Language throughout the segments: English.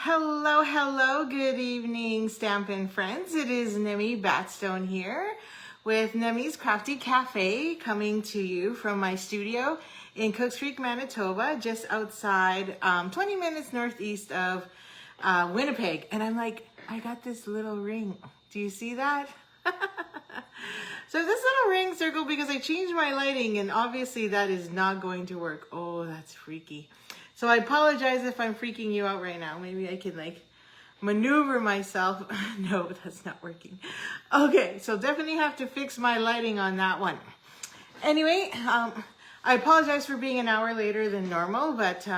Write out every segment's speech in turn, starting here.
Hello, hello, good evening, Stampin' friends. It is Nemi Batstone here with Nemi's Crafty Cafe coming to you from my studio in Cooks Creek, Manitoba, just outside 20 minutes northeast of Winnipeg. And I'm like, I got this little ring. Do you see that? So this little ring circle, because I changed my lighting and obviously that is not going to work. Oh, that's freaky. So I apologize if I'm freaking you out right now. Maybe I can like maneuver myself. No, that's not working. Okay, so definitely have to fix my lighting on that one. Anyway, I apologize for being an hour later than normal, but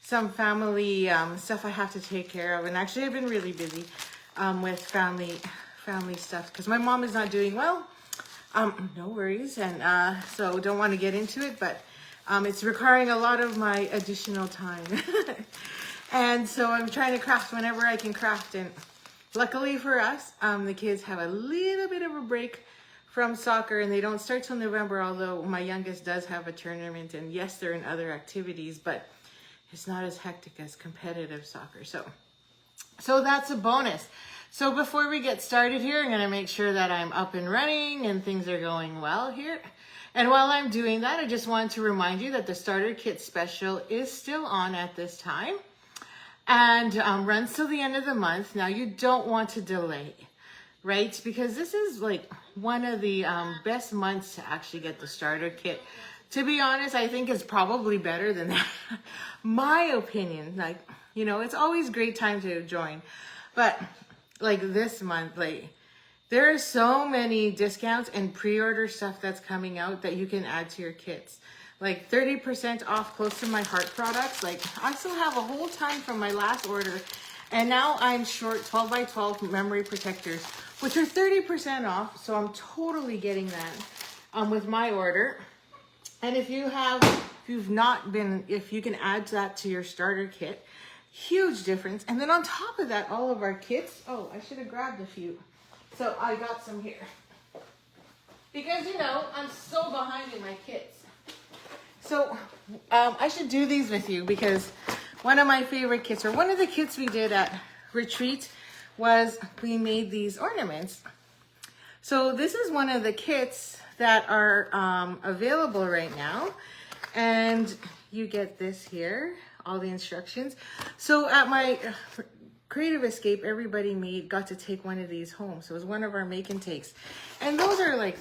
some family stuff I have to take care of. And actually I've been really busy with family stuff because my mom is not doing well. No worries. And so don't want to get into it, but it's requiring a lot of my additional time. And so I'm trying to craft whenever I can craft. And luckily for us, the kids have a little bit of a break from soccer and they don't start till November, although my youngest does have a tournament. And yes, they're in other activities, but it's not as hectic as competitive soccer. So that's a bonus. So before we get started here, I'm going to make sure that I'm up and running and things are going well here. And while I'm doing that, I just wanted to remind you that the starter kit special is still on at this time and runs till the end of the month. Now you don't want to delay, right? Because this is like one of the best months to actually get the starter kit. To be honest, I think it's probably better than that. My opinion, like, you know, it's always a great time to join, but like this month, like there are so many discounts and pre-order stuff that's coming out that you can add to your kits. Like 30% off close to my heart products. Like I still have a whole ton from my last order. And now I'm short 12 by 12 memory protectors, which are 30% off. So I'm totally getting that with my order. And if you can add that to your starter kit, huge difference. And then on top of that, all of our kits, oh, I should have grabbed a few. So I got some here. Because, you know, I'm so behind in my kits. So I should do these with you because one of my favorite kits, or one of the kits we did at retreat, was we made these ornaments. So this is one of the kits that are available right now. And you get this here, all the instructions. So at my Creative Escape, everybody got to take one of these home. So it was one of our make and takes. And those are like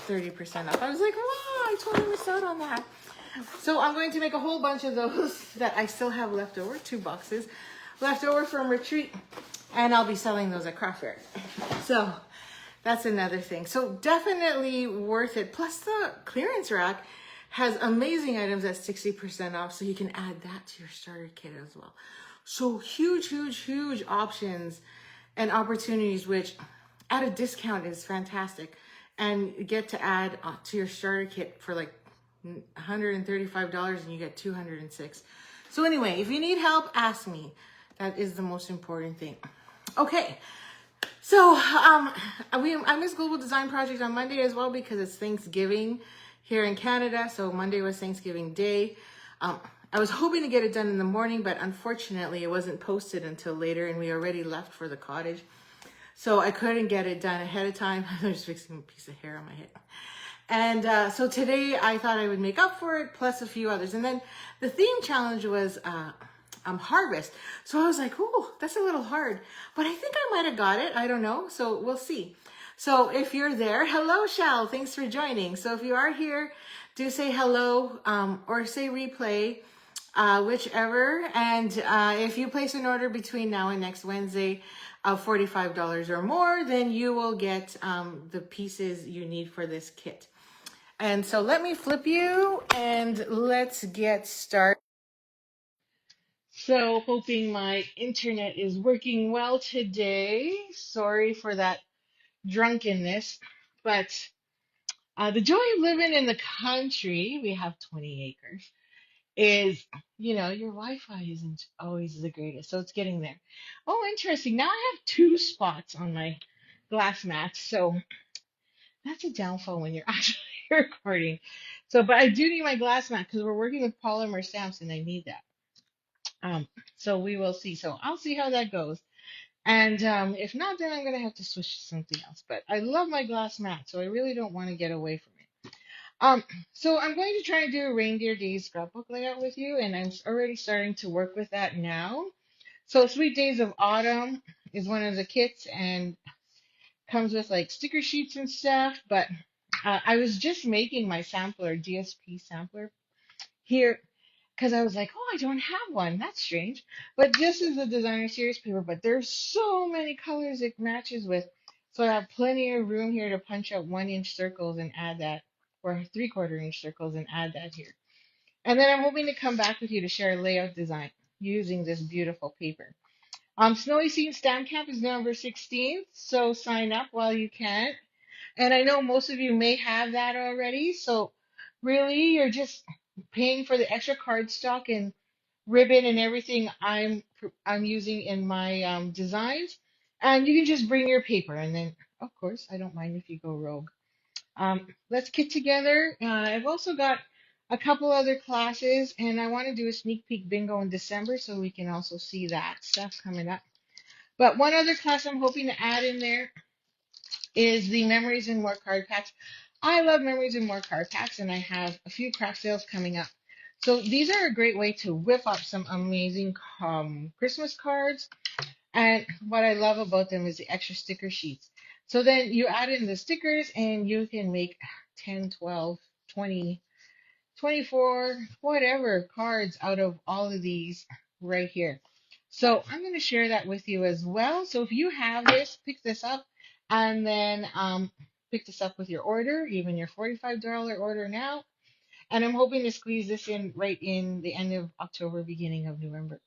30% off. I was like, wow, I totally missed out on that. So I'm going to make a whole bunch of those that I still have left over, 2 boxes left over from retreat. And I'll be selling those at Craft Fair. So that's another thing. So definitely worth it. Plus the clearance rack has amazing items at 60% off. So you can add that to your starter kit as well. So huge, huge, huge options and opportunities, which at a discount is fantastic. And you get to add to your starter kit for like $135 and you get 206. So anyway, if you need help, ask me. That is the most important thing. Okay. So I missed Global Design Project on Monday as well because it's Thanksgiving here in Canada. So Monday was Thanksgiving Day. I was hoping to get it done in the morning, but unfortunately it wasn't posted until later and we already left for the cottage. So I couldn't get it done ahead of time. I was fixing a piece of hair on my head. And so today I thought I would make up for it, plus a few others. And then the theme challenge was harvest. So I was like, oh, that's a little hard. But I think I might have got it. I don't know. So we'll see. So if you're there, hello, Shell. Thanks for joining. So if you are here, do say hello or say replay. Whichever. And if you place an order between now and next Wednesday of $45 or more, then you will get the pieces you need for this kit. And so let me flip you and let's get started. So hoping my internet is working well today. Sorry for that drunkenness, but the joy of living in the country, we have 20 acres, is, you know, your Wi-Fi isn't always the greatest, so it's getting there. Oh, interesting. Now I have 2 spots on my glass mat, so that's a downfall when you're actually recording. So, but I do need my glass mat because we're working with polymer stamps and I need that. Um, so we will see. So I'll see how that goes. And if not, then I'm gonna have to switch to something else. But I love my glass mat, so I really don't want to get away from it. Um, so I'm going to try and do a Reindeer Days scrapbook layout with you, and I'm already starting to work with that now. So Sweet Days of Autumn is one of the kits and comes with like sticker sheets and stuff. But I was just making my sampler, DSP sampler here because I was like, oh, I don't have one. That's strange. But this is the designer series paper, but there's so many colors it matches with. So I have plenty of room here to punch out 1 inch circles and add that, or 3/4 inch circles and add that here. And then I'm hoping to come back with you to share a layout design using this beautiful paper. Snowy Scene Stamp Camp is November 16th, so sign up while you can. And I know most of you may have that already, so really you're just paying for the extra cardstock and ribbon and everything I'm using in my designs, and you can just bring your paper. And then, of course, I don't mind if you go rogue. Let's get together. I've also got a couple other classes, and I want to do a sneak peek bingo in December so we can also see that stuff coming up. But one other class I'm hoping to add in there is the Memories and More card packs. I love Memories and More card packs, and I have a few craft sales coming up. So these are a great way to whip up some amazing Christmas cards. And what I love about them is the extra sticker sheets. So then you add in the stickers and you can make 10, 12, 20, 24, whatever cards out of all of these right here. So I'm going to share that with you as well. So if you have this, pick this up and then pick this up with your order, even your $45 order now. And I'm hoping to squeeze this in right in the end of October, beginning of November.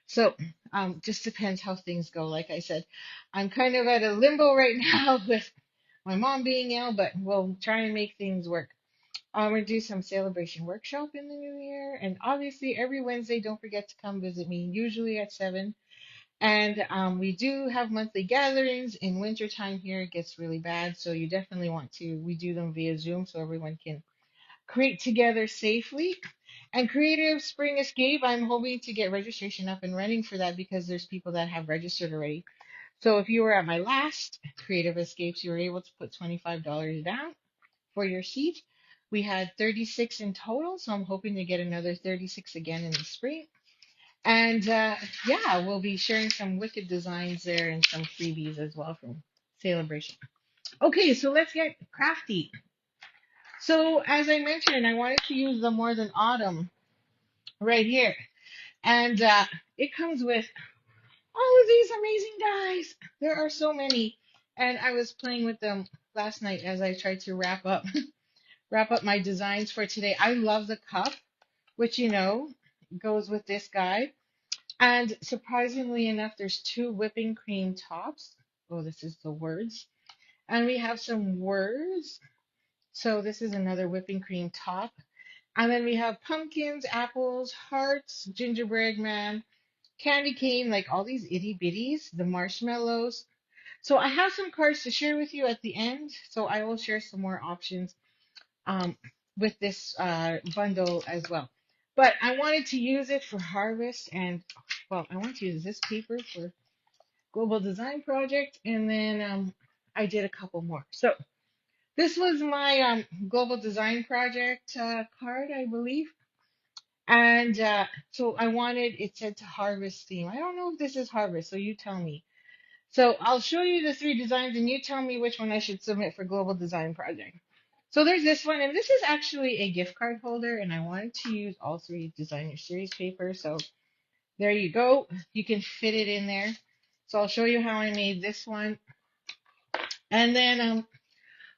So just depends how things go. Like I said, I'm kind of at a limbo right now with my mom being ill, but we'll try and make things work. I'm going to do some celebration workshop in the new year. And obviously, every Wednesday, don't forget to come visit me, usually at 7. And we do have monthly gatherings. In wintertime here, it gets really bad. So you definitely want to, we do them via Zoom so everyone can create together safely. And Creative Spring Escape, I'm hoping to get registration up and running for that because there's people that have registered already. So if you were at my last Creative Escapes, you were able to put $25 down for your seat. We had 36 in total, so I'm hoping to get another 36 again in the spring. And yeah, we'll be sharing some wicked designs there and some freebies as well from Celebration. Okay, so let's get crafty. So as I mentioned, I wanted to use the More Than Autumn right here. And it comes with all of these amazing dies. There are so many. And I was playing with them last night as I tried to wrap up my designs for today. I love the cup, which goes with this guide. And surprisingly enough, there's 2 whipping cream tops. Oh, this is the words. And we have some words. So this is another whipping cream top. And then we have pumpkins, apples, hearts, gingerbread man, candy cane, like all these itty bitties, the marshmallows. So I have some cards to share with you at the end. So I will share some more options um, with this bundle as well. But I wanted to use it for harvest and, well, I want to use this paper for Global Design Project. And then I did a couple more. So this was my Global Design Project card, I believe. And so I wanted, it said to harvest theme. I don't know if this is harvest, so you tell me. So I'll show you the 3 designs and you tell me which one I should submit for Global Design Project. So there's this one, and this is actually a gift card holder, and I wanted to use all 3 designer series paper. So there you go. You can fit it in there. So I'll show you how I made this one. And then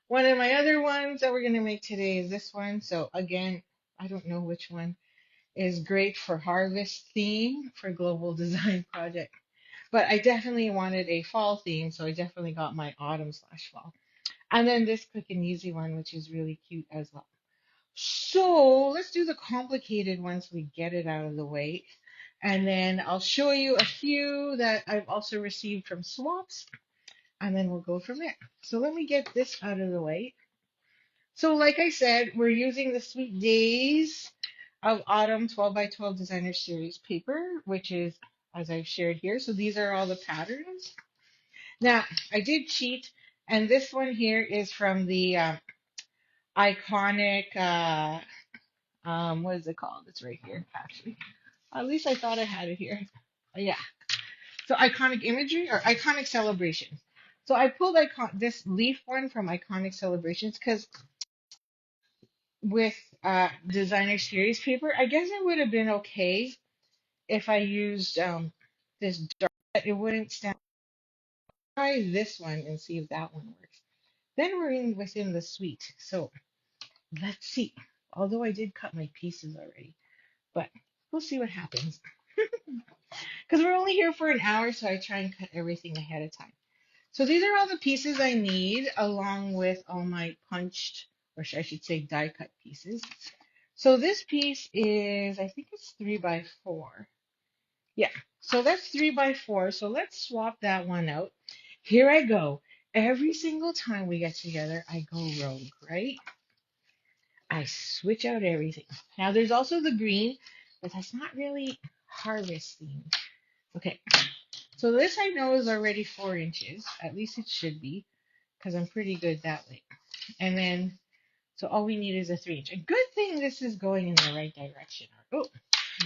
one of my other ones that we're going to make today is this one. So again, I don't know which one is great for harvest theme for Global Design Project. But I definitely wanted a fall theme, so I definitely got my autumn/fall. And then this quick and easy one, which is really cute as well. So let's do the complicated ones so we get it out of the way. And then I'll show you a few that I've also received from swaps, and then we'll go from there. So let me get this out of the way. So like I said, we're using the Sweet Days of Autumn 12 by 12 Designer Series paper, which is, as I've shared here. So these are all the patterns. Now, I did cheat, and this one here is from the iconic, what is it called? It's right here, actually. At least I thought I had it here. Yeah. So iconic imagery or iconic celebrations. So I pulled this leaf one from iconic celebrations because with designer series paper, I guess it would have been okay if I used this dark, but it wouldn't stand. Try this one and see if that one works. Then we're within the suite. So let's see. Although I did cut my pieces already, but we'll see what happens. Because we're only here for an hour, so I try and cut everything ahead of time. So these are all the pieces I need, along with all my punched, or I should say die cut pieces. So this piece is, I think it's 3 by 4. Yeah, so that's 3 by 4. So let's swap that one out. Here I go. Every single time we get together, I go rogue, right? I switch out everything. Now there's also the green, but that's not really harvesting. Okay, so this I know is already 4 inches. At least it should be, because I'm pretty good that way. And then, so all we need is a 3 inch. A good thing this is going in the right direction. Oh,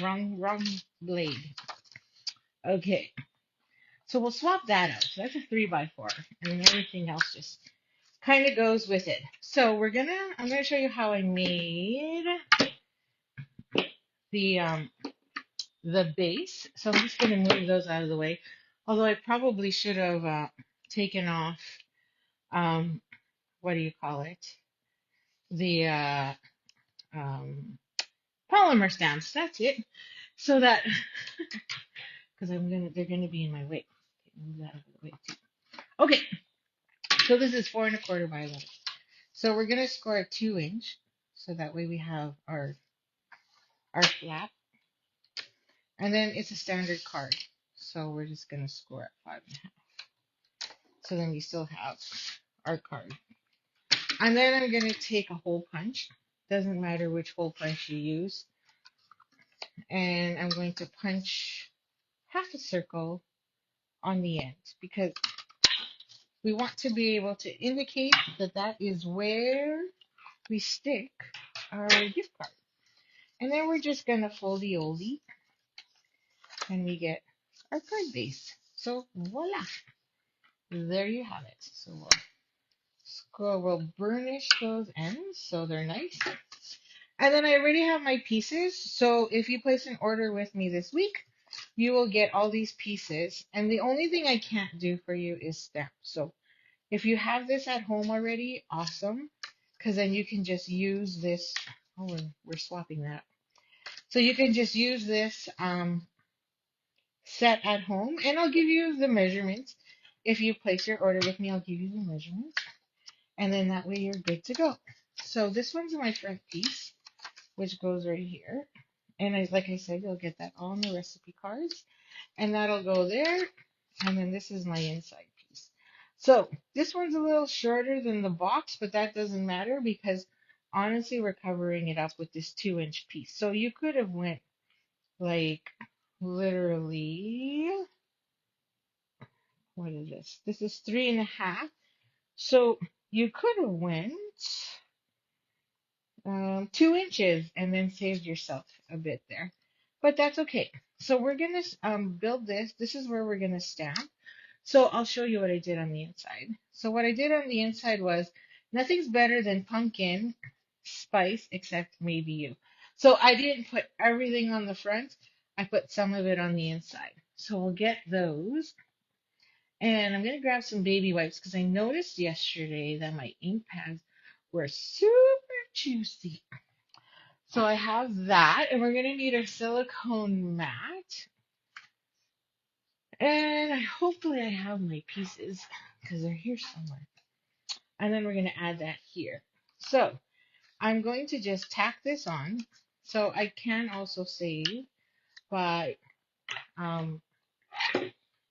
wrong blade. Okay, so we'll swap that out. So that's a 3 by 4, and then everything else just kind of goes with it. So I'm gonna show you how I made the the base. So I'm just gonna move those out of the way. Although I probably should have taken off um, what do you call it? The um, polymer stamps. That's it. So that because they're gonna be in my way. Okay, move that out of the way too. Okay, so this is 4 1/4 by 11. So we're gonna score a 2 inch, so that way we have our flap, and then it's a standard card. So we're just gonna score at 5.5. So then we still have our card. And then I'm gonna take a hole punch. Doesn't matter which hole punch you use. And I'm going to punch half a circle on the end because we want to be able to indicate that that is where we stick our gift card. And then we're just going to foldie oldie and we get our card base. So voila, there you have it. So we'll burnish those ends so they're nice. And then I already have my pieces. So if you place an order with me this week, you will get all these pieces. And the only thing I can't do for you is stamp. So if you have this at home already, awesome. Because then you can just use this. Oh, we're swapping that. So you can just use this set at home. And I'll give you the measurements. If you place your order with me, I'll give you the measurements. And then that way you're good to go. So this one's my front piece, which goes right here. And like I said, you'll get that all in the recipe cards. And that'll go there. And then this is my inside piece. So this one's a little shorter than the box, but that doesn't matter because honestly, we're covering it up with this 2 inch piece. So you could have went like literally, what is this? This is 3.5. So you could have went 2 inches and then saved yourself a bit there. But that's okay. So we're going to build this. This is where we're going to stamp. So I'll show you what I did on the inside. So what I did on the inside was nothing's better than pumpkin spice except maybe you. So I didn't put everything on the front. I put some of it on the inside. So we'll get those. And I'm going to grab some baby wipes because I noticed yesterday that my ink pads were super juicy. So I have that, and we're going to need a silicone mat. And hopefully I have my pieces because they're here somewhere. And then we're going to add that here. So I'm going to just tack this on. So I can also save by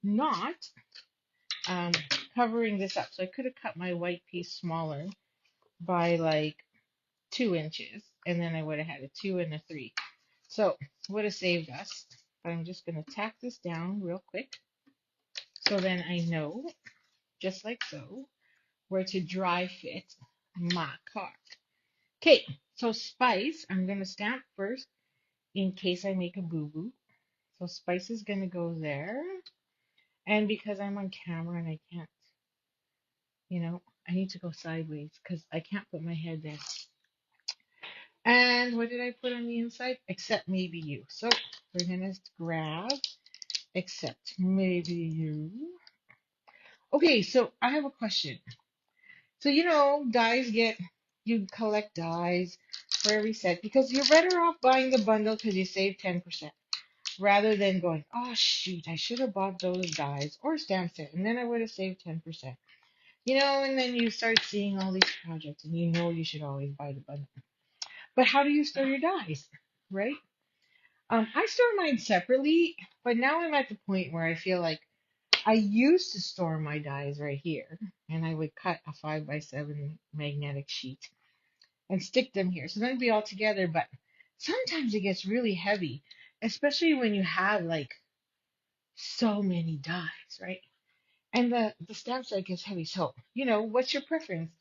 not covering this up. So I could have cut my white piece smaller by like 2 inches. And then I would have had a 2 and a 3. So would have saved us. But I'm just going to tack this down real quick. So then I know, just like so, where to dry fit my card. Okay, so spice, I'm going to stamp first in case I make a boo-boo. So spice is going to go there. And because I'm on camera and I can't, I need to go sideways because I can't put my head there. And what did I put on the inside? Except maybe you. So we're going to grab except maybe you. Okay, so I have a question. So, you collect dies for every set because you're better off buying the bundle because you save 10% rather than going, oh, shoot, I should have bought those dies or stamp set and then I would have saved 10%. And then you start seeing all these projects and you should always buy the bundle. But how do you store your dies, right? I store mine separately, but now I'm at the point where I feel like I used to store my dies right here, and I would cut a 5x7 magnetic sheet and stick them here. So then it'd be all together, but sometimes it gets really heavy, especially when you have like so many dies, right? And the stamp set gets heavy. So, what's your preference?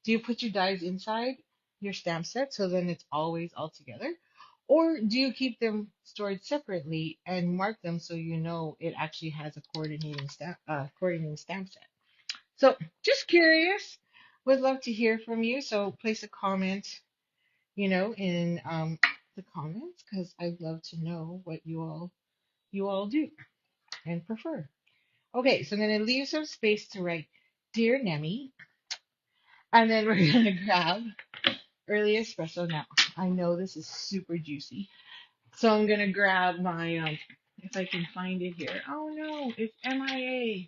Do you put your dies inside your stamp set so then it's always all together? Or do you keep them stored separately and mark them so you know it actually has a coordinating stamp set? So, just curious. Would love to hear from you. So, place a comment, in the comments because I'd love to know what you all do and prefer. Okay, so I'm going to leave some space to write Dear Nemi, and then we're going to grab Early Espresso. Now, I know this is super juicy, so I'm going to grab my, if I can find it here. Oh no, it's MIA.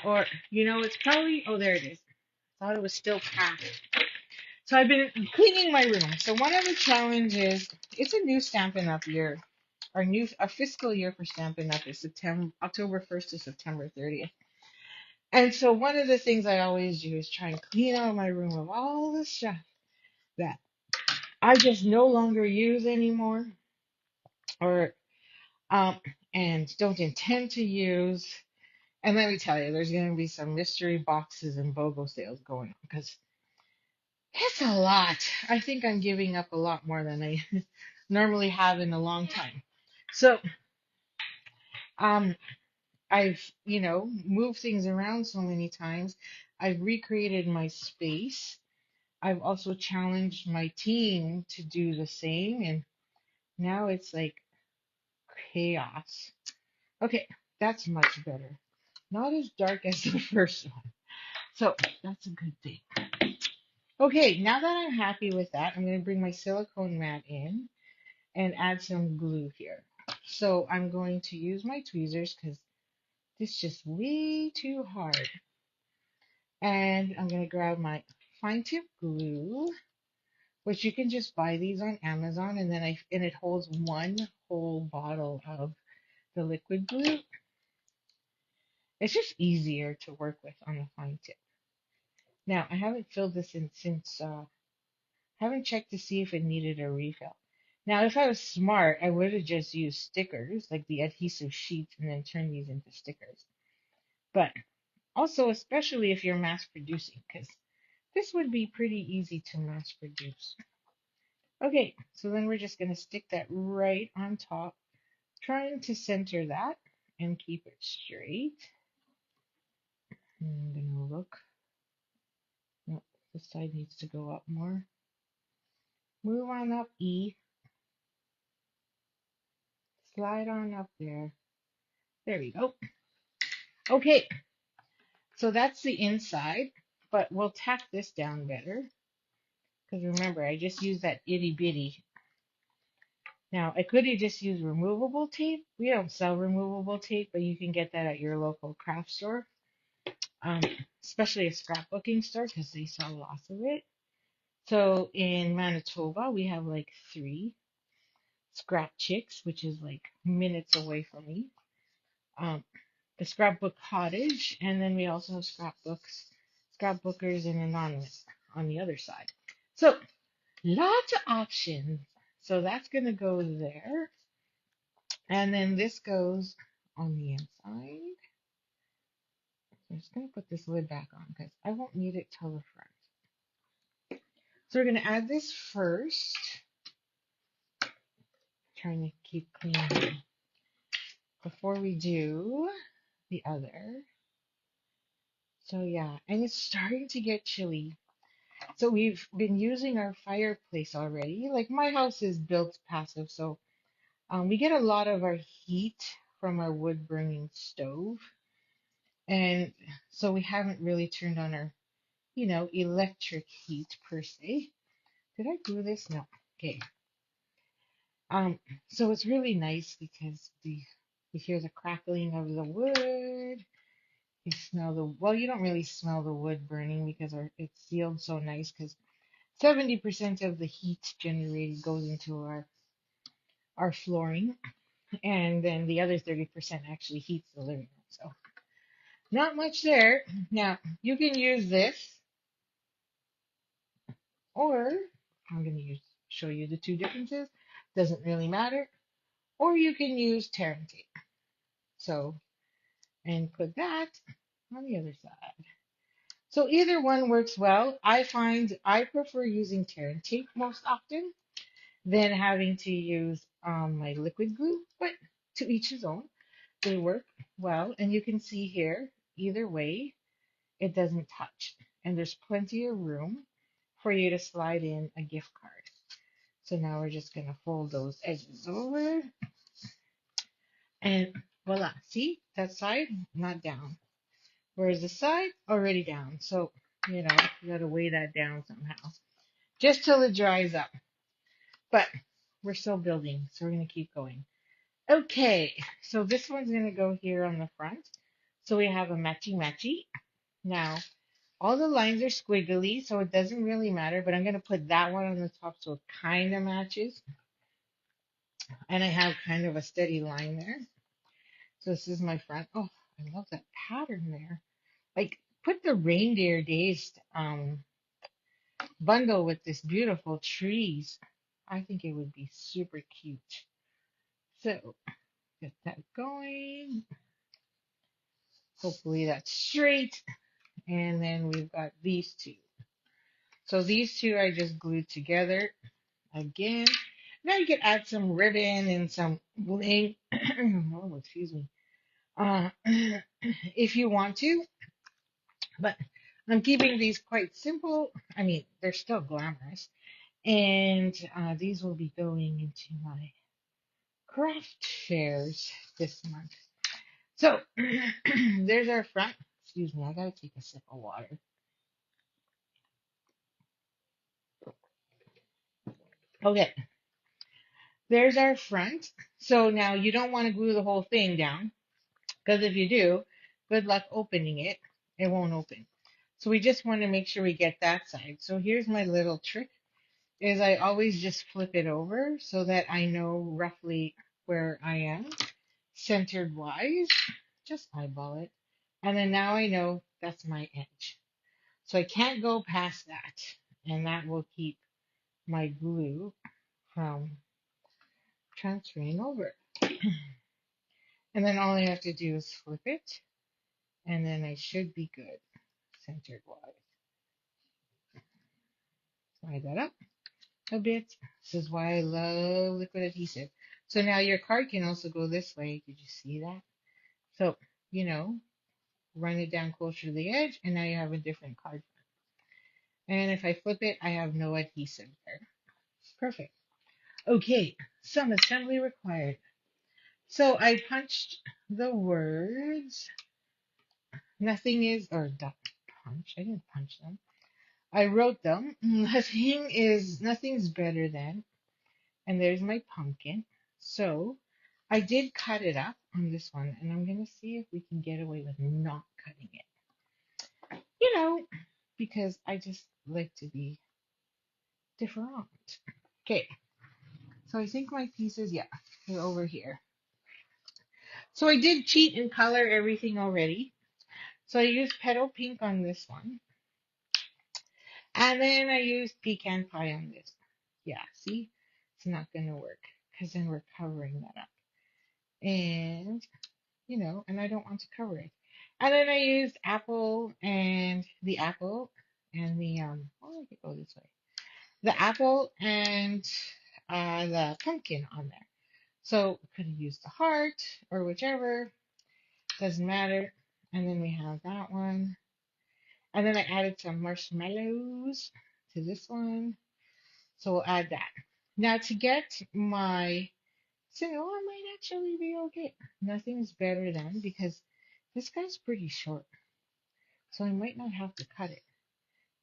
Or, it's probably, oh, there it is. Thought it was still packed. So I've been cleaning my room. So one of the challenges, it's a new Stampin' Up year. Our fiscal year for Stampin' Up is October 1st to September 30th. And so one of the things I always do is try and clean out my room of all the stuff that I just no longer use anymore or um and don't intend to use. And let me tell you, there's going to be some mystery boxes and BOGO sales going on because it's a lot. I think I'm giving up a lot more than I normally have in a long time. So, um, I've, moved things around so many times. I've recreated my space. I've also challenged my team to do the same, and now it's like chaos. Okay, that's much better. Not as dark as the first one. So that's a good thing. Okay, now that I'm happy with that, I'm going to bring my silicone mat in and add some glue here. So I'm going to use my tweezers because this is just way too hard. And I'm going to grab my fine tip glue, which you can just buy these on Amazon, and it holds one whole bottle of the liquid glue. It's just easier to work with on the fine tip. Now I haven't filled this in since haven't checked to see if it needed a refill. Now if I was smart, I would have just used stickers like the adhesive sheets and then turned these into stickers. But also especially if you're mass producing, because this would be pretty easy to mass produce. Okay, so then we're just going to stick that right on top, trying to center that and keep it straight. I'm going to look. No, this side needs to go up more. Move on up, E. Slide on up there. There we go. Okay, so that's the inside, but we'll tack this down better. Because remember, I just used that itty bitty. Now, I could have just used removable tape. We don't sell removable tape, but you can get that at your local craft store, um, especially a scrapbooking store because they sell lots of it. So in Manitoba, we have like 3 scrap chicks, which is like minutes away from me. Um, the Scrapbook Cottage, and then we also have Scrapbookers and Anonymous on the other side. So lots of options. So that's going to go there. And then this goes on the inside. I'm just going to put this lid back on because I won't need it till the front. So we're going to add this first. Trying to keep clean here. Before we do the other. So yeah, and it's starting to get chilly. So we've been using our fireplace already. Like my house is built passive, so we get a lot of our heat from our wood burning stove. And so we haven't really turned on our, electric heat per se. Did I do this? No. Okay. Um, so it's really nice because you hear the crackling of the wood. You smell well, you don't really smell the wood burning because it's sealed so nice because 70% of the heat generated goes into our flooring, and then the other 30% actually heats the living room. So not much there. Now you can use this, or I'm going to show you the two differences. Doesn't really matter. Or you can use tearing tape. So and put that on the other side. So either one works well. I find I prefer using tearing tape most often than having to use my liquid glue, but to each his own. They work well, and you can see here, either way, it doesn't touch. And there's plenty of room for you to slide in a gift card. So now we're just going to fold those edges over, and voila. See, that side, not down. Whereas the side, already down. So, you got to weigh that down somehow. Just till it dries up. But we're still building, so we're going to keep going. Okay, so this one's going to go here on the front. So we have a matchy-matchy. Now, all the lines are squiggly, so it doesn't really matter, but I'm going to put that one on the top so it kind of matches. And I have kind of a steady line there. So this is my front. Oh, I love that pattern there. Like, put the reindeer days bundle with this beautiful trees. I think it would be super cute. So, get that going. Hopefully that's straight. And then we've got these two. So these two I just glued together again. Now you could add some ribbon and some bling. Oh, excuse me. Uh, if you want to, but I'm keeping these quite simple. I mean, they're still glamorous. And these will be going into my craft fairs this month. So there's our front. Excuse me, I gotta take a sip of water. Okay, there's our front. So now you don't want to glue the whole thing down because if you do, good luck opening it. It won't open. So we just want to make sure we get that side. So here's my little trick is I always just flip it over so that I know roughly where I am centered wise. Just eyeball it. And then now I know that's my edge. So I can't go past that. And that will keep my glue from transferring over. And then all I have to do is flip it, and then I should be good, centered wise. Slide that up a bit. This is why I love liquid adhesive. So now your card can also go this way. Did you see that? So, run it down closer to the edge, and now you have a different card. And if I flip it, I have no adhesive there. Perfect. Okay, some assembly required. So I punched the words. Nothing is, or punch. I didn't punch them. I wrote them. Nothing's better than, and there's my pumpkin. So I did cut it up on this one, and I'm gonna see if we can get away with not cutting it. Because I just like to be different. Okay, so I think my pieces, yeah, they're over here. So I did cheat and color everything already. So I used petal pink on this one. And then I used pecan pie on this. Yeah, see? it's not going to work because then we're covering that up. And, and I don't want to cover it. And then I used apple and the apple and I could go this way. The apple and the pumpkin on there. So could have used the heart or whichever, doesn't matter. And then we have that one. And then I added some marshmallows to this one. So we'll add that. Now to get my cinnamon, I might actually be okay. Nothing's better than because this guy's pretty short. So I might not have to cut it.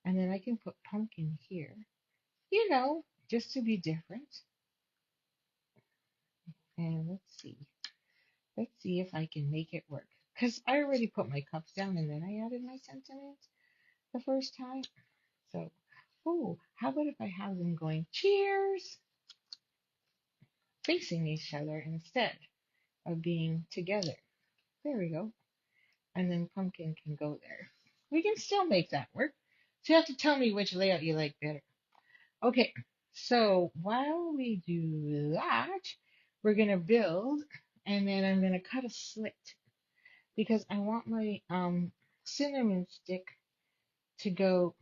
And then I can put pumpkin here, just to be different. And let's see. Let's see if I can make it work. Because I already put my cups down and then I added my sentiments the first time. So, oh, how about if I have them going cheers, facing each other instead of being together? There we go. And then pumpkin can go there. We can still make that work. So you have to tell me which layout you like better. Okay, so while we do that, we're going to build and then I'm going to cut a slit because I want my cinnamon stick to go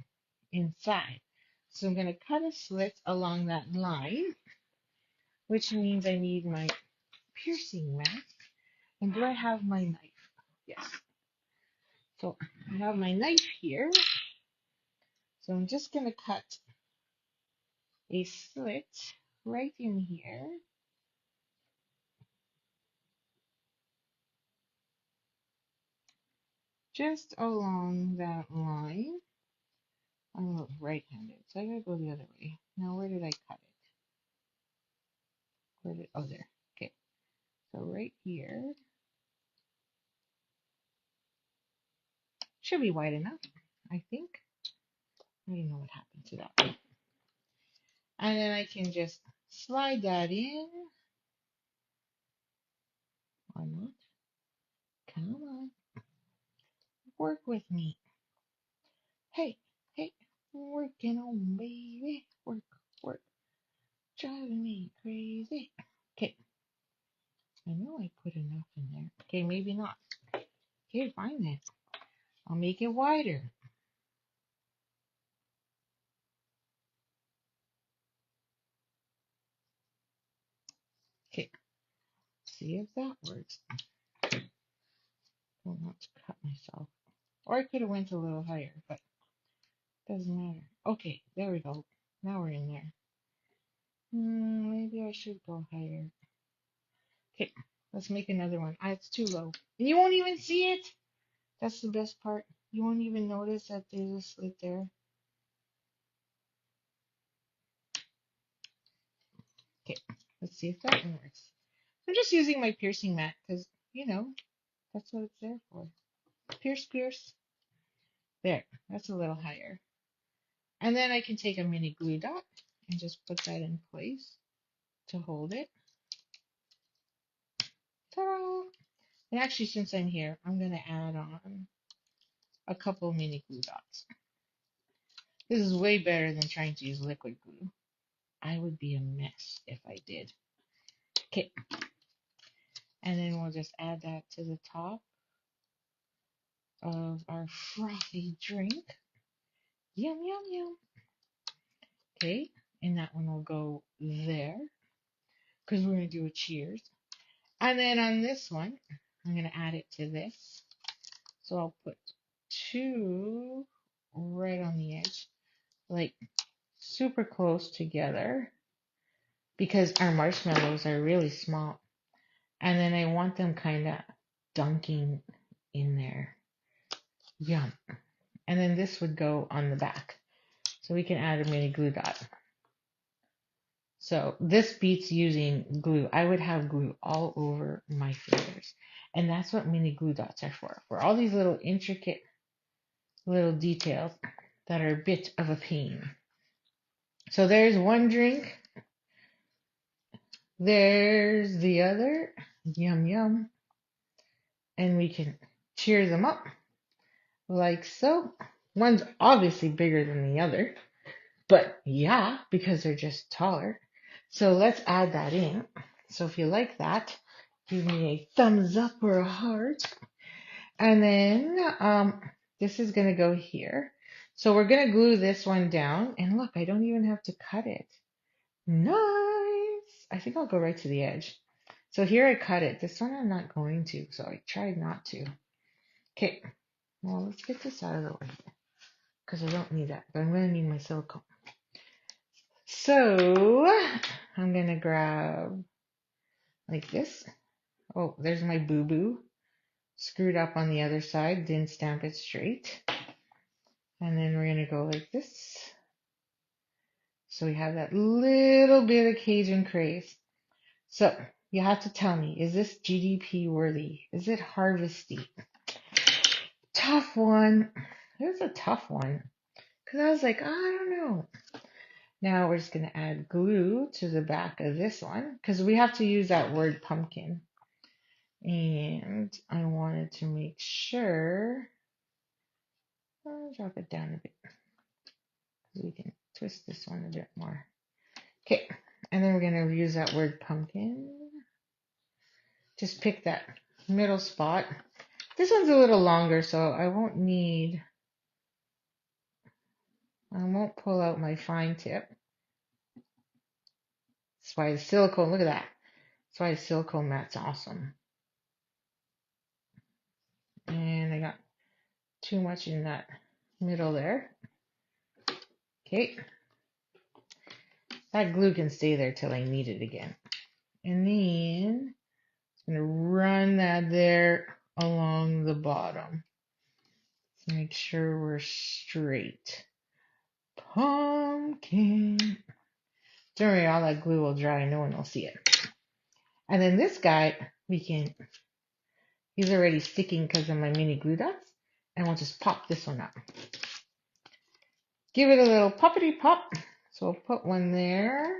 inside. So I'm going to cut a slit along that line, which means I need my piercing mat. And do I have my knife? Yes. So I have my knife here. So I'm just going to cut a slit right in here. Just along that line. I'm right-handed, so I gotta go the other way. Now, where did I cut it? Oh, there. Okay. So right here. Should be wide enough, I think. I don't know what happened to that. And then I can just slide that in. Or not. Come on. Work with me. Hey, hey. Working on baby. Work, work. Driving me crazy. Okay. I know I put enough in there. Okay, maybe not. Okay, fine then. I'll make it wider. Okay, see if that works. Don't want to cut myself. Or I could have went a little higher, but doesn't matter. Okay, there we go. Now we're in there. Maybe I should go higher. Okay, let's make another one. It's too low. And you won't even see it. That's the best part. You won't even notice that there's a slit there. Okay, let's see if that one works. I'm just using my piercing mat because, that's what it's there for. Pierce, pierce. There, that's a little higher. And then I can take a mini glue dot and just put that in place to hold it. Ta-da! And actually, since I'm here, I'm going to add on a couple mini glue dots. This is way better than trying to use liquid glue. I would be a mess if I did. Okay. And then we'll just add that to the top of our frothy drink. Yum, yum, yum. Okay. And that one will go there because we're going to do a cheers. And then on this one, I'm going to add it to this. So I'll put two right on the edge, like super close together because our marshmallows are really small. And then I want them kind of dunking in there. Yum. And then this would go on the back. So we can add a mini glue dot. So this beats using glue. I would have glue all over my fingers. And that's what mini glue dots are for all these little intricate little details that are a bit of a pain. So there's one drink. There's the other. Yum, yum. And we can cheer them up like so. One's obviously bigger than the other. But yeah, because they're just taller. So let's add that in. So if you like that, give me a thumbs up or a heart. And then this is going to go here. So we're going to glue this one down. And look, I don't even have to cut it. Nice. I think I'll go right to the edge. So here I cut it. This one I'm not going to, so I tried not to. Okay, well, let's get this out of the way because I don't need that, but I'm going to need my silicone. So I'm going to grab like this. Oh, there's my boo-boo. Screwed up on the other side, didn't stamp it straight. And then we're going to go like this. So we have that little bit of Cajun craze. So you have to tell me, is this GDP worthy? Is it harvesty? Tough one. It was a tough one. Because I was like, I don't know. Now we're just going to add glue to the back of this one. Because we have to use that word pumpkin. And I wanted to make sure. I'll drop it down a bit. We can twist this one a bit more. Okay. And then we're going to use that word pumpkin. Just pick that middle spot. This one's a little longer, so I won't pull out my fine tip. That's why the silicone, look at that. That's why the silicone mat's awesome. And I got too much in that middle there. Okay. That glue can stay there till I need it again. And then I'm going to run that there along the bottom. Let's make sure we're straight. Pumpkin. Don't worry, all that glue will dry. No one will see it. And then this guy, he's already sticking because of my mini glue dots. And we'll just pop this one up. Give it a little poppity pop. So we'll put one there.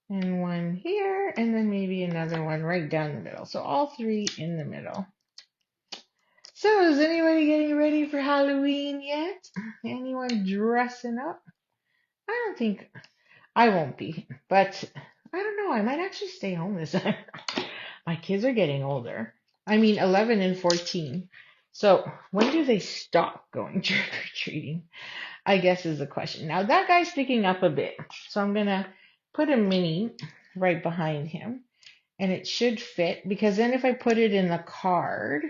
And one here. And then maybe another one right down the middle. So all three in the middle. So is anybody getting ready for Halloween yet? Anyone dressing up? I don't think I won't be, but I don't know. I might actually stay home this time. My kids are getting older. I mean, 11 and 14. So when do they stop going trick or treating? I guess is the question. Now that guy's picking up a bit, so I'm gonna put a mini right behind him, and it should fit because then if I put it in the card,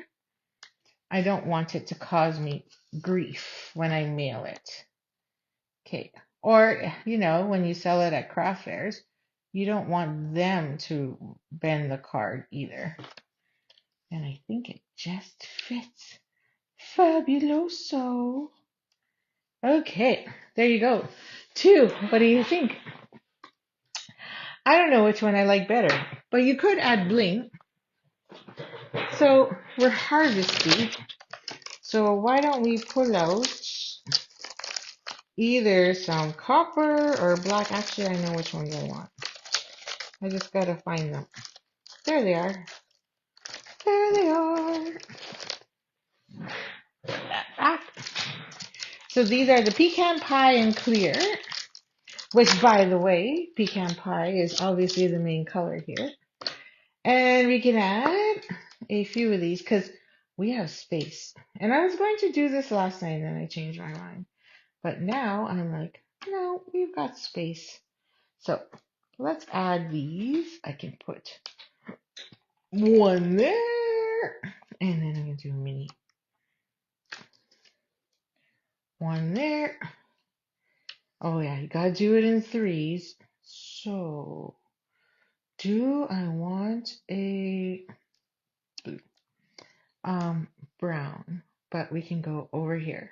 I don't want it to cause me grief when I mail it. Okay. Or, when you sell it at craft fairs, you don't want them to bend the card either. And I think it just fits. Fabuloso. Okay, there you go. 2. What do you think? I don't know which one I like better, but you could add bling. So we're harvesting. So why don't we pull out either some copper or black. Actually, I know which ones I want. I just gotta find them. There they are. There they are. Back. So these are the pecan pie and clear, which, by the way, pecan pie is obviously the main color here. And we can add a few of these because we have space. And I was going to do this last night and then I changed my mind. But now I'm like, no, we've got space. So let's add these. I can put one there. And then I'm going to do a mini. One there. Oh yeah, you got to do it in 3s. So do I want a brown? But we can go over here.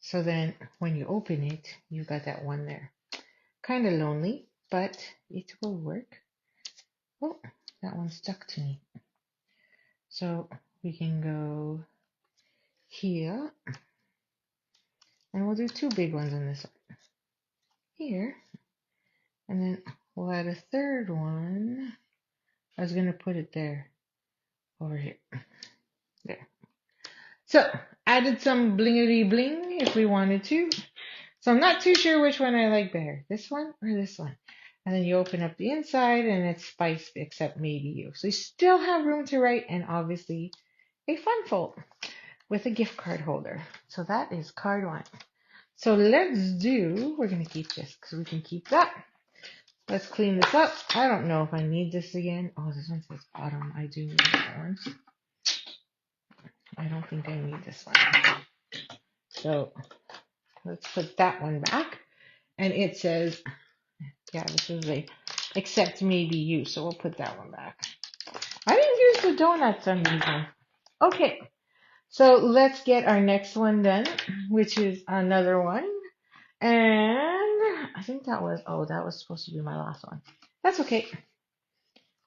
So then when you open it, you got that one there. Kind of lonely, but it will work. Oh, that one stuck to me. So we can go here. And we'll do 2 big ones on this one. Here. And then we'll add a 3rd one. I was going to put it there. Over here. There. So, added some blingity bling if we wanted to. So I'm not too sure which one I like better. This one or this one. And then you open up the inside and it's Spice except maybe you. So you still have room to write and obviously a fun fold with a gift card holder. So that is card one. So we're going to keep this because we can keep that. Let's clean this up. I don't know if I need this again. Oh, this one says autumn. I do need that one. I don't think I need this one. So let's put that one back. And it says, yeah, this is a except maybe you. So we'll put that one back. I didn't use the donuts on these ones. Okay, so let's get our next one done, which is another one. And I think that was supposed to be my last one. That's okay.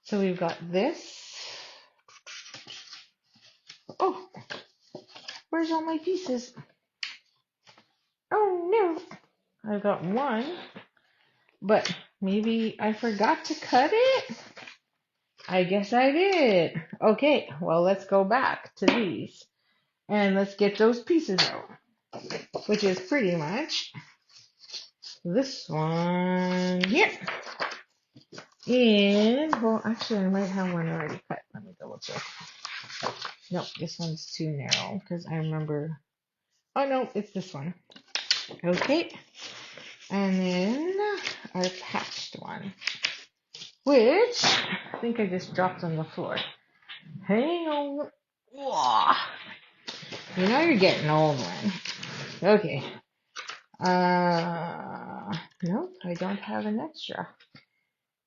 So we've got this. Oh, where's all my pieces? Oh no, I've got one, but maybe I forgot to cut it. I guess I did. Okay, well, let's go back to these and let's get those pieces out, which is pretty much this one here. And, well, actually, I might have one already cut. Let me double check. No, this one's too narrow because I remember. Oh, no, it's this one. Okay. And then our patched one, which I think I just dropped on the floor. Hang on. You know you're getting old one. Okay. Nope, I don't have an extra.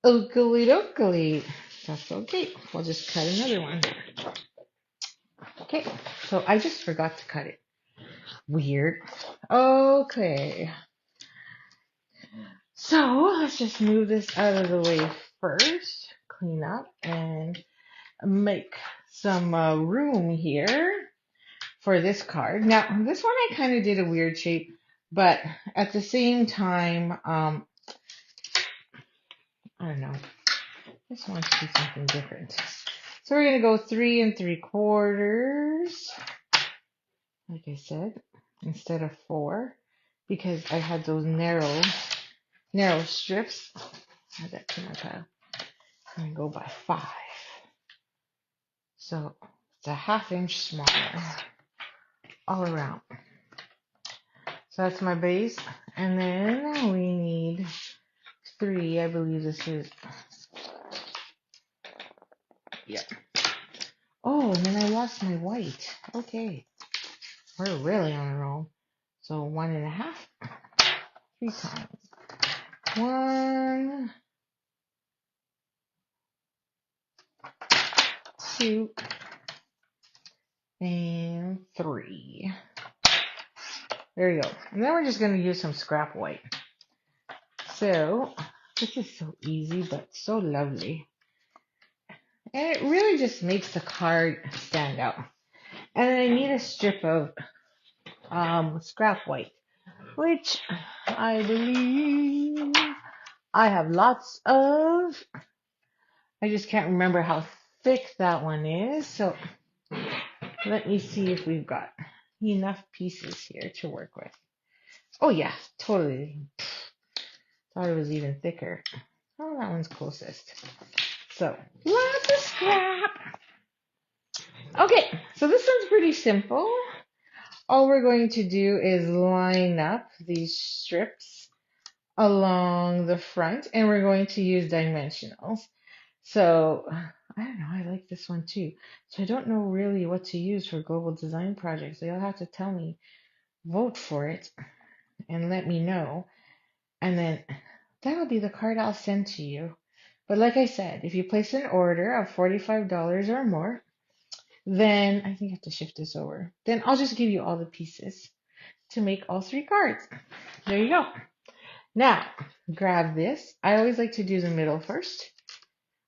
Oakley dokley. That's okay. We'll just cut another one. Okay, so I just forgot to cut it. Weird. Okay. So let's just move this out of the way first. Clean up and make some room here for this card. Now, this one I kind of did a weird shape, but at the same time, I don't know. I just want to do something different. So we're going to go 3 3/4, like I said, instead of 4, because I had those narrow strips. Add that to my pile. I'm going to go by 5. So it's a 1/2 inch smaller all around. So that's my base. And then we need 3. I believe this is. Yeah. Oh, and then I lost my white. Okay. We're really on a roll. So 1 1/2. 3 times. 1, 2, and 3. There you go. And then we're just going to use some scrap white. So this is so easy, but so lovely. And it really just makes the card stand out. And I need a strip of scrap white, which I believe I have lots of. I just can't remember how thick that one is. So let me see if we've got enough pieces here to work with. Oh yeah, totally. Thought it was even thicker. Oh, that one's closest. So lots of scrap. Okay, so this one's pretty simple. All we're going to do is line up these strips along the front, and we're going to use dimensionals. So I don't know, I like this one too. So I don't know really what to use for global design projects. So you'll have to tell me, vote for it, and let me know. And then that'll be the card I'll send to you. But like I said, if you place an order of $45 or more, then I think I have to shift this over. Then I'll just give you all the pieces to make all 3 cards. There you go. Now, grab this. I always like to do the middle first.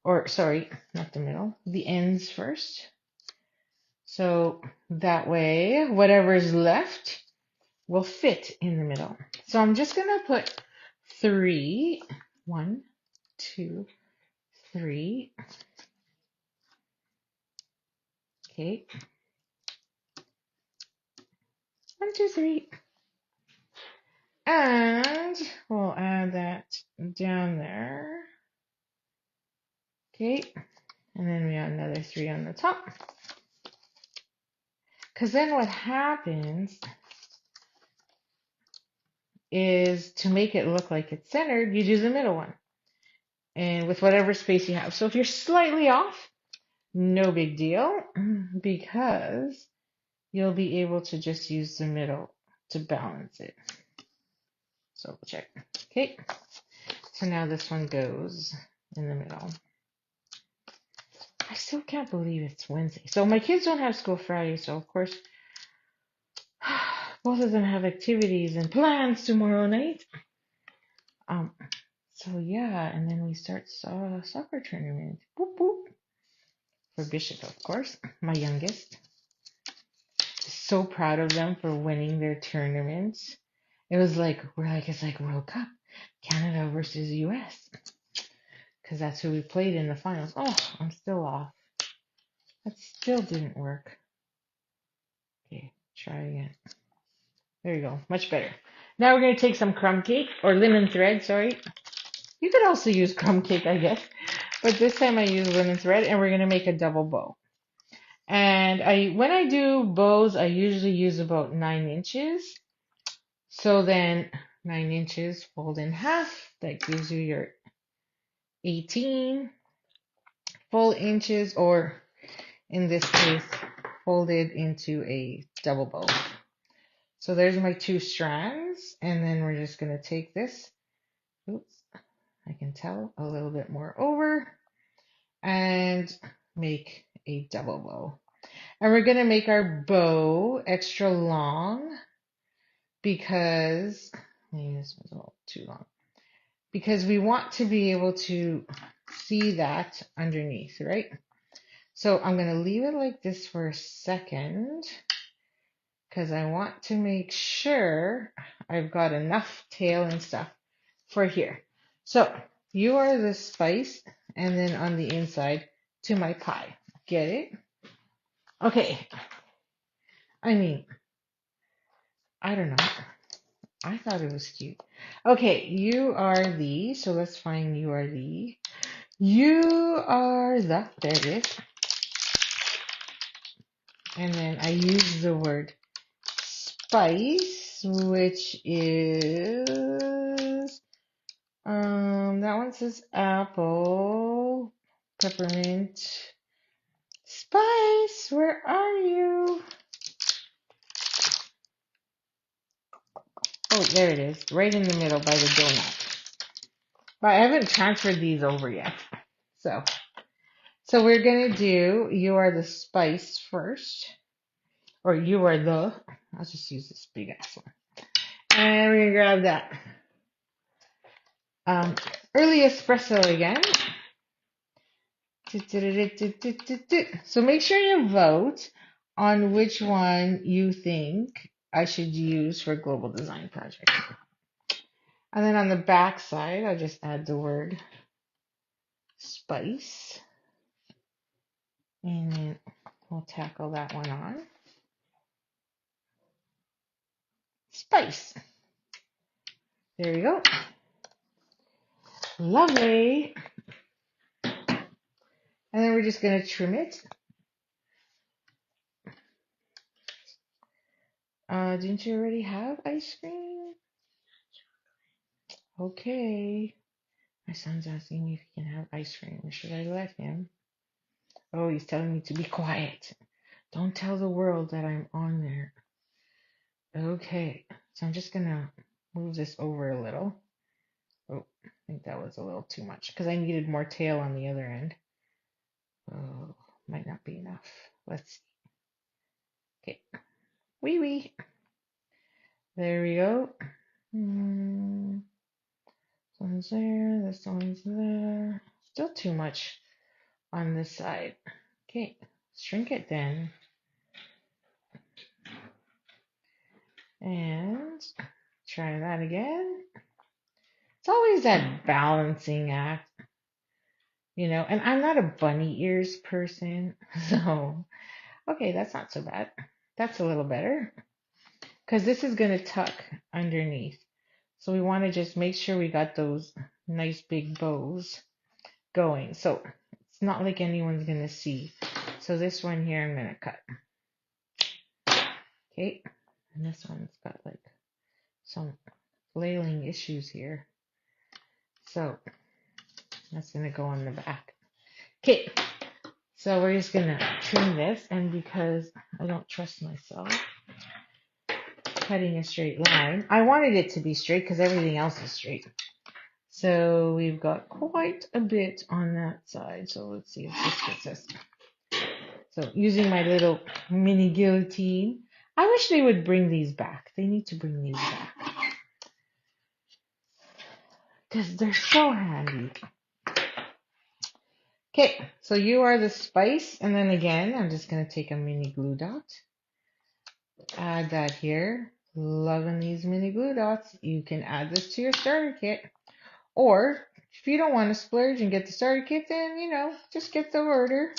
Or, sorry, not the middle. The ends first. So that way, whatever's left will fit in the middle. So I'm just going to put 3. 1, 2, 3. Okay. 1, 2, 3. And we'll add that down there. Okay, and then we got another 3 on the top. Because then what happens is to make it look like it's centered, you do the middle one. And with whatever space you have. So if you're slightly off, no big deal, because you'll be able to just use the middle to balance it. So we'll check. Okay, so now this one goes in the middle. I still can't believe it's Wednesday. So my kids don't have school Friday, so of course both of them have activities and plans tomorrow night. Um, so yeah, and then we start soccer tournament. Boop boop. For Bishop, of course, my youngest. So proud of them for winning their tournaments. It was like it's like World Cup, Canada versus US, because that's who we played in the finals. Oh, I'm still off. That still didn't work. Okay, try again. There you go, much better. Now we're gonna take some crumb cake or linen thread. Sorry, you could also use crumb cake, I guess, but this time I use linen thread, and we're gonna make a double bow. And when I do bows, I usually use about 9 inches. So then 9 inches fold in half. That gives you your 18 full inches, or in this case, folded into a double bow. So there's my 2 strands. And then we're just going to take this. Oops, I can tell a little bit more over. And make a double bow. And we're going to make our bow extra long because maybe this was a little too long. Because we want to be able to see that underneath, right? So I'm going to leave it like this for a second because I want to make sure I've got enough tail and stuff for here. So you are the spice, and then on the inside to my pie. Get it? Okay. I mean, I don't know. I thought it was cute. Okay, you are the, so let's find you are the. There it is. And then I use the word spice, which is, that one says apple, peppermint, spice, where are you? Oh, there it is, right in the middle by the donut. But I haven't transferred these over yet. So we're gonna do, you are the spice first. Or you are the, I'll just use this big ass one. And we're gonna grab that early espresso again. So make sure you vote on which one you think I should use for Global Design Project. And then on the back side, I'll just add the word spice. And then we'll tackle that one on. Spice. There we go. Lovely. And then we're just going to trim it. Didn't you already have ice cream? Okay. My son's asking me if he can have ice cream. Should I let him? Oh, he's telling me to be quiet. Don't tell the world that I'm on there. Okay. So I'm just going to move this over a little. Oh, I think that was a little too much because I needed more tail on the other end. Oh, might not be enough. Let's see. Okay. Wee wee. There we go. This one's there. This one's there. Still too much on this side. Okay. Shrink it then. And try that again. It's always that balancing act, and I'm not a bunny ears person. So, okay, that's not so bad. That's a little better because this is going to tuck underneath. So we want to just make sure we got those nice big bows going. So it's not like anyone's gonna see. So this one here I'm gonna cut. Okay. And this one's got like some flailing issues here. So that's gonna go on the back. Okay. So we're just gonna trim this, and because I don't trust myself cutting a straight line, I wanted it to be straight because everything else is straight. So we've got quite a bit on that side. So let's see if this gets us. So using my little mini guillotine. I wish they would bring these back. They need to bring these back because they're so handy. Okay, so you are the spice, and then again, I'm just going to take a mini glue dot. Add that here. Loving these mini glue dots. You can add this to your starter kit. Or if you don't want to splurge and get the starter kit, then, just get the order.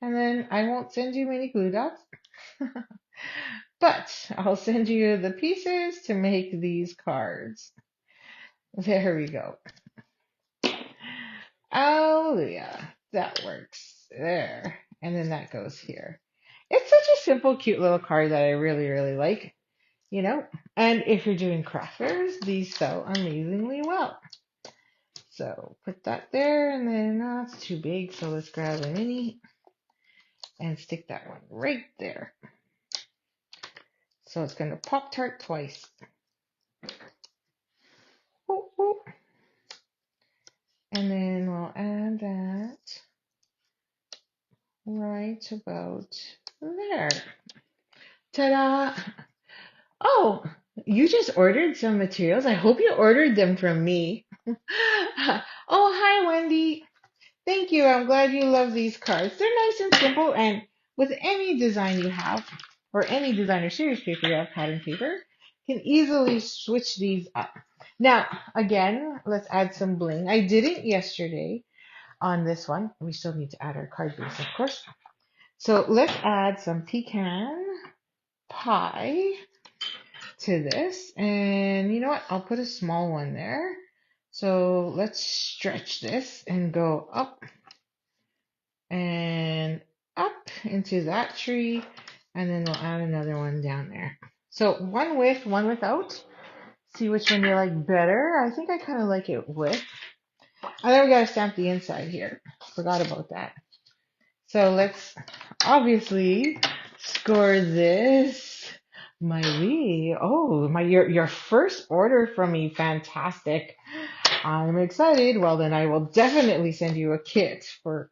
And then I won't send you mini glue dots. But I'll send you the pieces to make these cards. There we go. Hallelujah. That works. There. And then that goes here. It's such a simple, cute little card that I really, really like. And if you're doing craft fairs, these sell amazingly well. So put that there, and then it's too big, so let's grab a mini and stick that one right there. So it's going to Pop-Tart twice. Ooh, ooh. And then we'll add that right about there. Ta-da! Oh, you just ordered some materials. I hope you ordered them from me. Oh, hi, Wendy. Thank you. I'm glad you love these cards. They're nice and simple, and with any design you have, or any designer series paper you have, pattern paper, you can easily switch these up. Now, again, let's add some bling. I didn't yesterday on this one. We still need to add our card base, of course. So let's add some pecan pie to this. And you know what? I'll put a small one there. So let's stretch this and go up and up into that tree, and then we'll add another one down there. So one with, one without. See which one you like better. I think I kind of like it with. And then we gotta stamp the inside here. Forgot about that. So let's obviously score this. My Lee. Oh, your first order from me. Fantastic. I'm excited. Well, then I will definitely send you a kit for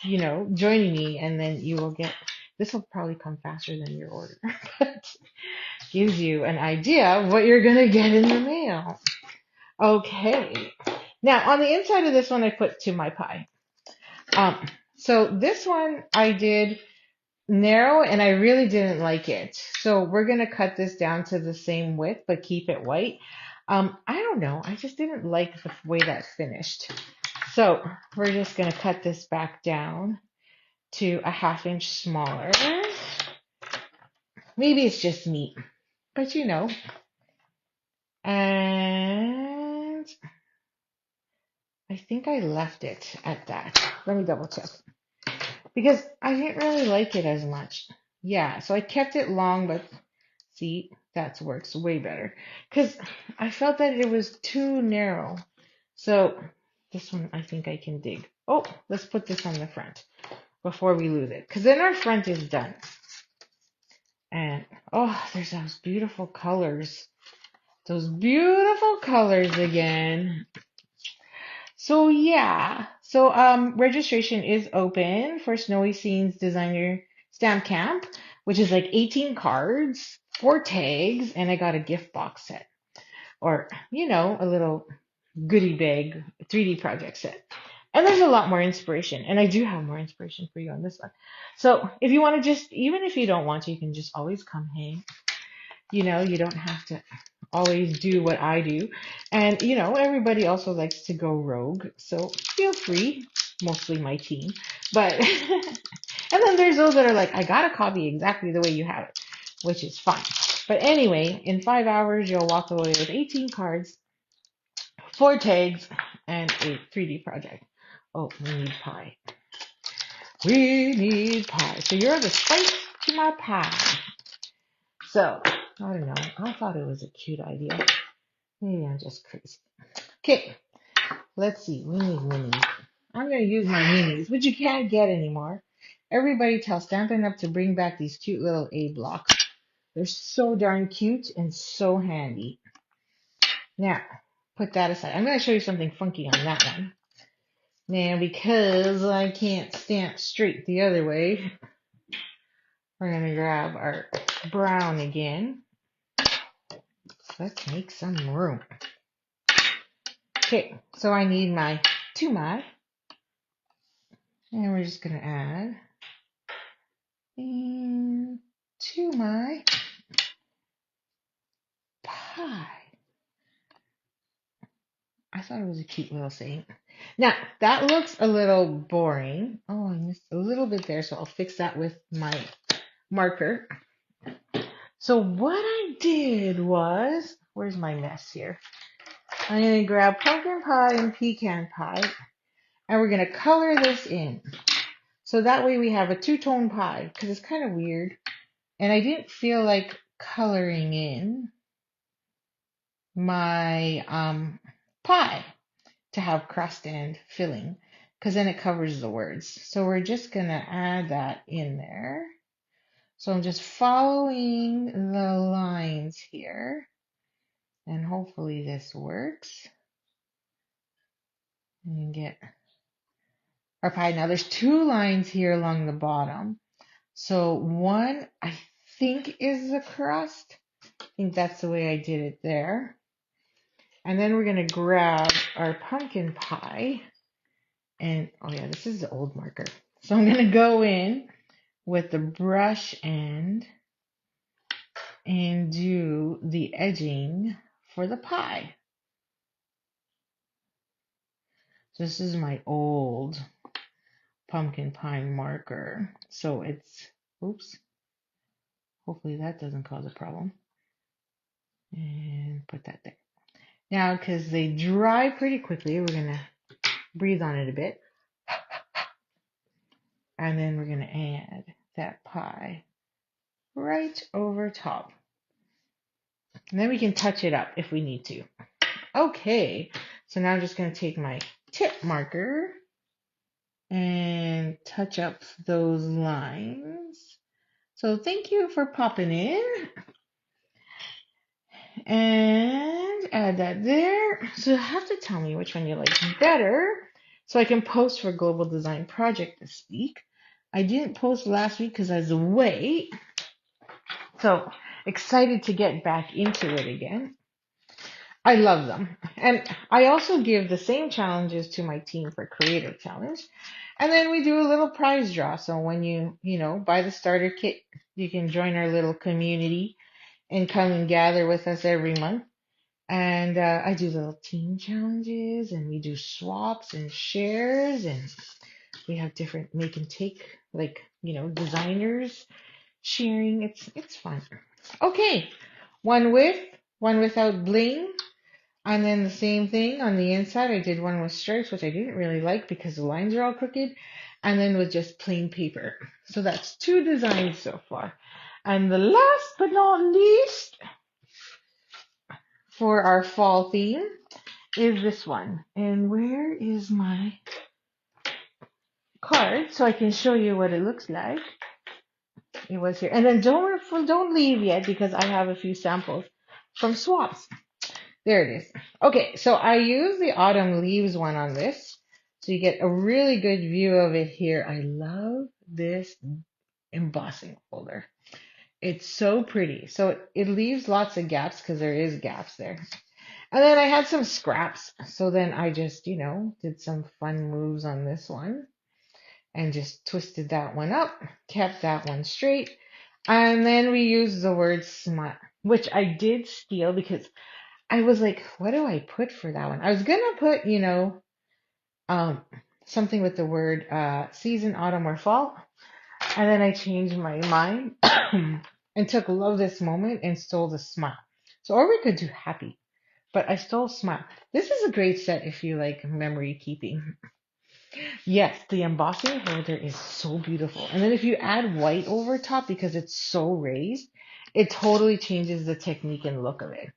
joining me, and then you will get, this will probably come faster than your order, but gives you an idea of what you're going to get in the mail. Okay. Now, on the inside of this one, I put to my pie. So this one I did narrow, and I really didn't like it. So we're going to cut this down to the same width, but keep it white. I don't know. I just didn't like the way that finished. So we're just going to cut this back down to a 1/2 inch smaller. Maybe it's just me, but And I think I left it at that. Let me double check. Because I didn't really like it as much. Yeah, so I kept it long, but see, that works way better. Because I felt that it was too narrow. So this one I think I can dig. Oh, let's put this on the front before we lose it. Because then our front is done. And, oh, there's those beautiful colors. Those beautiful colors again. So, yeah. So, registration is open for Snowy Scenes Designer Stamp Camp, which is like 18 cards, 4 tags, and I got a gift box set. Or, a little goodie bag 3D project set. And there's a lot more inspiration. And I do have more inspiration for you on this one. So if you want to even if you don't want to, you can just always come hang. You don't have to always do what I do. And, everybody also likes to go rogue. So feel free, mostly my team. But, and then there's those that are like, I got to copy exactly the way you have it, which is fine. But anyway, in 5 hours, you'll walk away with 18 cards, 4 tags, and a 3D project. Oh, we need pie. We need pie. So you're the spice to my pie. So, I don't know. I thought it was a cute idea. Maybe I'm just crazy. Okay, let's see. We need minis. I'm going to use my minis, which you can't get anymore. Everybody tells Stampin' Up! To bring back these cute little A blocks. They're so darn cute and so handy. Now, put that aside. I'm going to show you something funky on that one. Now, because I can't stamp straight the other way, we're going to grab our brown again. Let's make some room. Okay, so I need my 2 and we're just going to add into my pie. I thought it was a cute little saying. Now, that looks a little boring. Oh, I missed a little bit there, so I'll fix that with my marker. So what I did was, where's my mess here? I'm going to grab pumpkin pie and pecan pie, and we're going to color this in. So that way we have a two-tone pie, because it's kind of weird. And I didn't feel like coloring in my pie to have crust and filling, because then it covers the words. So we're just going to add that in there. So I'm just following the lines here, and hopefully this works. And get our pie. Now there's 2 lines here along the bottom. So one, I think, is the crust. I think that's the way I did it there. And then we're going to grab our pumpkin pie. And, oh yeah, this is the old marker. So I'm going to go in with the brush end and do the edging for the pie. So this is my old pumpkin pie marker. So it's, oops, hopefully that doesn't cause a problem. And put that there. Now, because they dry pretty quickly, we're going to breathe on it a bit. And then we're going to add that pie right over top. And then we can touch it up if we need to. Okay, so now I'm just going to take my tip marker and touch up those lines. So thank you for popping in. And add that there. So you have to tell me which one you like better so I can post for Global Design Project this week. I didn't post last week because I was away. So excited to get back into it again. I love them. And I also give the same challenges to my team for Creative Challenge. And then we do a little prize draw. So when you buy the starter kit, you can join our little community and come and gather with us every month. And I do little team challenges, and we do swaps and shares, and we have different make and take, like, designers sharing. It's fun. Okay, one with, one without bling. And then the same thing on the inside. I did one with stripes, which I didn't really like because the lines are all crooked. And then with just plain paper. So that's 2 designs so far. And the last but not least for our fall theme is this one. And where is my card so I can show you what it looks like? It was here. And then don't leave yet because I have a few samples from swaps. There it is. Okay, so I use the autumn leaves one on this. So you get a really good view of it here. I love this embossing folder. It's so pretty. So it leaves lots of gaps because there is gaps there. And then I had some scraps. So then I just, did some fun moves on this one and just twisted that one up, kept that one straight. And then we used the word smut, which I did steal because I was like, what do I put for that one? I was going to put, something with the word season, autumn, or fall. And then I changed my mind and took love this moment and stole the smut. So, or we could do happy. but I still smile. This is a great set if you like memory keeping. Yes, the embossing holder is so beautiful. And then if you add white over top because it's so raised, it totally changes the technique and look of it.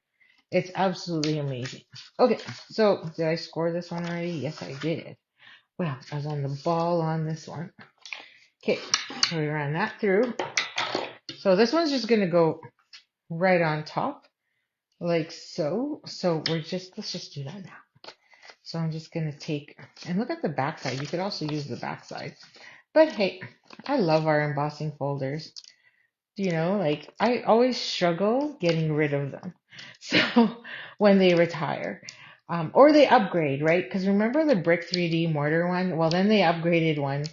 It's absolutely amazing. Okay, so did I score this one already? Yes, I did. Well, I was on the ball on this one. Okay, so we ran that through. So this one's just gonna go right on top, like so. So let's just do that now. So I'm just gonna take, and look at the back side. You could also use the back side. But hey, I love our embossing folders. Like I always struggle getting rid of them. So when they retire, or they upgrade, right? Because remember the brick 3D mortar one? Well, then they upgraded one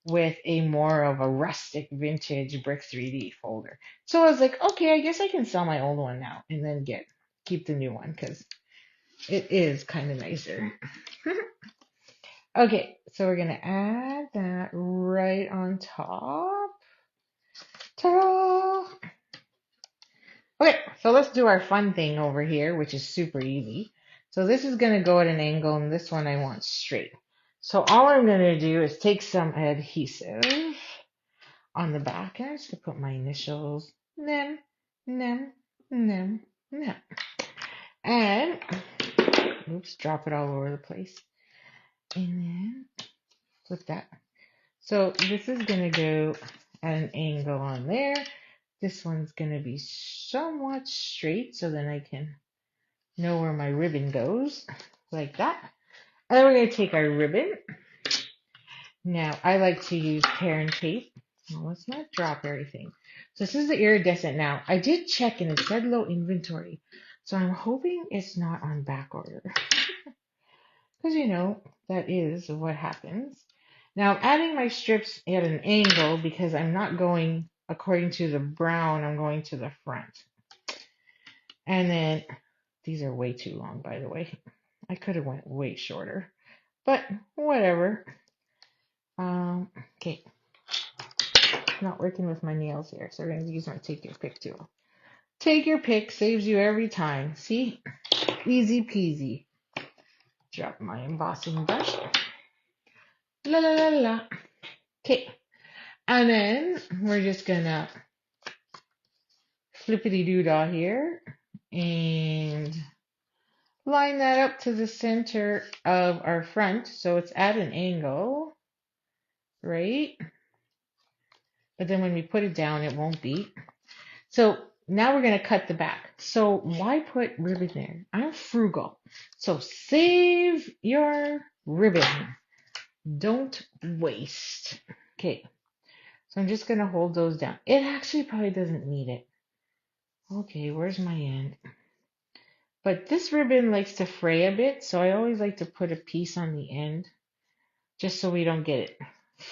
with a more of a rustic vintage brick 3D folder. So I was like, okay, I guess I can sell my old one now and then keep the new one because it is kind of nicer. Okay, so we're gonna add that right on top. Ta-da! Okay, so let's do our fun thing over here, which is super easy. So this is going to go at an angle, and this one I want straight. So all I'm going to do is take some adhesive on the back, and I'm just going to put my initials, nem, nem, nem, nem. And, oops, drop it all over the place. And then flip that. So this is going to go at an angle on there. This one's going to be somewhat straight, so then I can know where my ribbon goes, like that. And then we're going to take our ribbon. Now, I like to use parent tape. Well, let's not drop everything. So this is the iridescent now. I did check and it said low inventory. So I'm hoping it's not on back order. Because, that is what happens. Now, I'm adding my strips at an angle because I'm not going according to the brown. I'm going to the front. And then, these are way too long, by the way. I could have went way shorter, but whatever. Okay, not working with my nails here, so we're going to use my take your pick tool. Take your pick saves you every time. See? Easy peasy. Drop my embossing brush. La la la la. Okay, and then we're just going to flippity doodah here and line that up to the center of our front so it's at an angle, right? But then when we put it down, it won't be. So now we're going to cut the back. So why put ribbon there? I'm frugal. So save your ribbon. Don't waste. Okay. So I'm just going to hold those down. It actually probably doesn't need it. Okay, where's my end? But this ribbon likes to fray a bit, so I always like to put a piece on the end just so we don't get it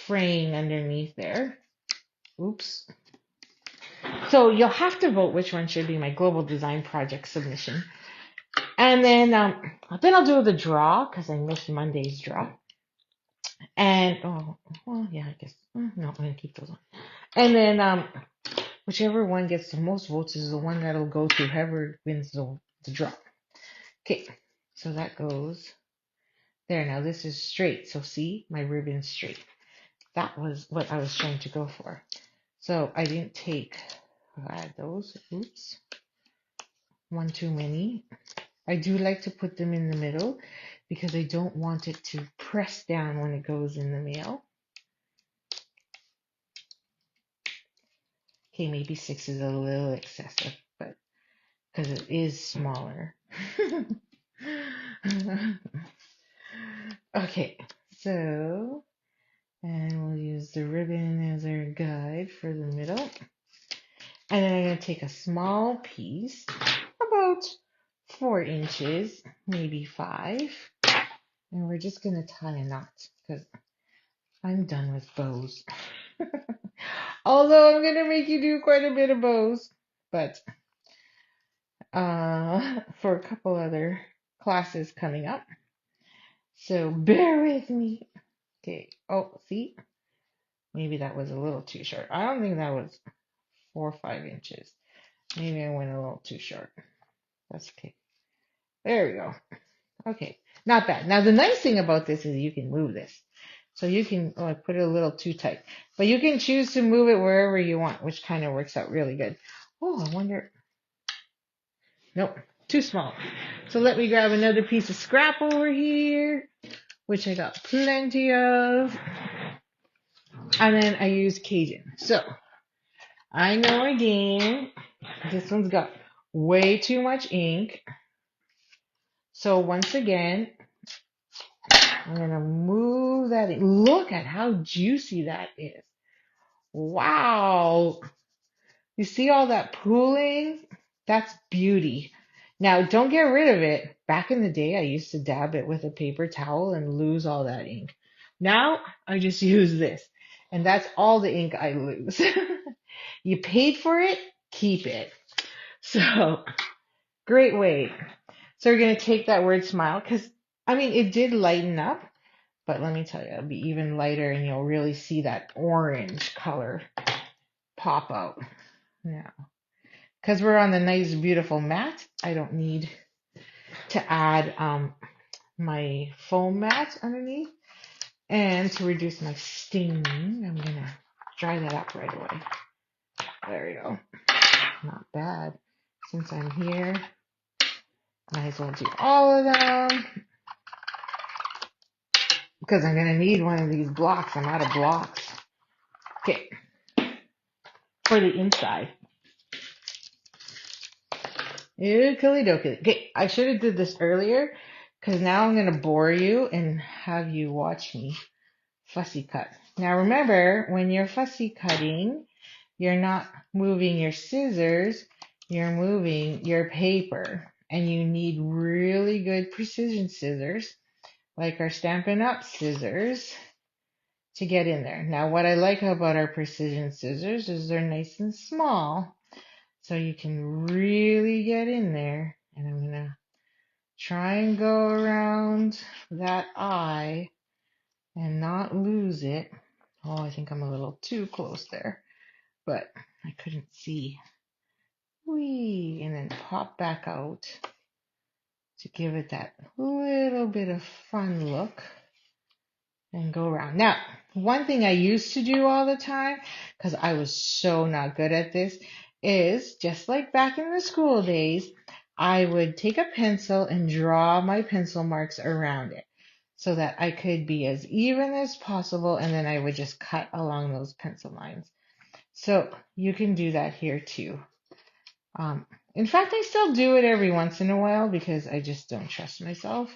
fraying underneath there. Oops. So you'll have to vote which one should be my global design project submission. And then I'll do the draw because I missed Monday's draw. And yeah, I guess no, I'm gonna keep those on. And then whichever one gets the most votes is the one that'll go to whoever wins the draw. Okay, so that goes there. Now this is straight. So see, my ribbon's straight. That was what I was trying to go for. So I didn't add those. Oops. One too many. I do like to put them in the middle because I don't want it to press down when it goes in the mail. Okay, maybe 6 is a little excessive, but because it is smaller. Okay, so, and we'll use the ribbon as our guide for the middle. And then I'm going to take a small piece, about 4 inches, maybe 5. And we're just going to tie a knot because I'm done with bows. Although I'm going to make you do quite a bit of bows. But for a couple other classes coming up. So bear with me. Okay. Oh, see? Maybe that was a little too short. I don't think that was 4 or 5 inches. Maybe I went a little too short. That's okay. There we go. Okay, not bad. Now the nice thing about this is you can move this. So you can, oh, I put it a little too tight, but you can choose to move it wherever you want, which kind of works out really good. Oh, I wonder, nope, too small. So let me grab another piece of scrap over here, which I got plenty of. And then I use Cajun. So I know again, this one's got way too much ink. So once again, I'm going to move that in. Look at how juicy that is. Wow. You see all that pooling? That's beauty. Now, don't get rid of it. Back in the day, I used to dab it with a paper towel and lose all that ink. Now, I just use this. And that's all the ink I lose. You paid for it, keep it. So, great way. So we're going to take that word smile because, I mean, it did lighten up. But let me tell you, it'll be even lighter and you'll really see that orange color pop out now. Because we're on the nice, beautiful mat, I don't need to add my foam mat underneath. And to reduce my stain, I'm going to dry that up right away. There we go. Not bad. Since I'm here, might as well do all of them. Because I'm going to need one of these blocks. I'm out of blocks. Okay. For the inside. Ookily dokily. Okay, I should have did this earlier because now I'm going to bore you and have you watch me fussy cut. Now remember, when you're fussy cutting, you're not moving your scissors, you're moving your paper. And you need really good precision scissors, like our Stampin' Up scissors, to get in there. Now what I like about our precision scissors is they're nice and small. So you can really get in there. And I'm going to try and go around that eye and not lose it. Oh, I think I'm a little too close there. But I couldn't see. Whee! And then pop back out to give it that little bit of fun look. And go around. Now, one thing I used to do all the time, because I was so not good at this, is just like back in the school days, I would take a pencil and draw my pencil marks around it so that I could be as even as possible, and then I would just cut along those pencil lines. So you can do that here too. In fact, I still do it every once in a while because I just don't trust myself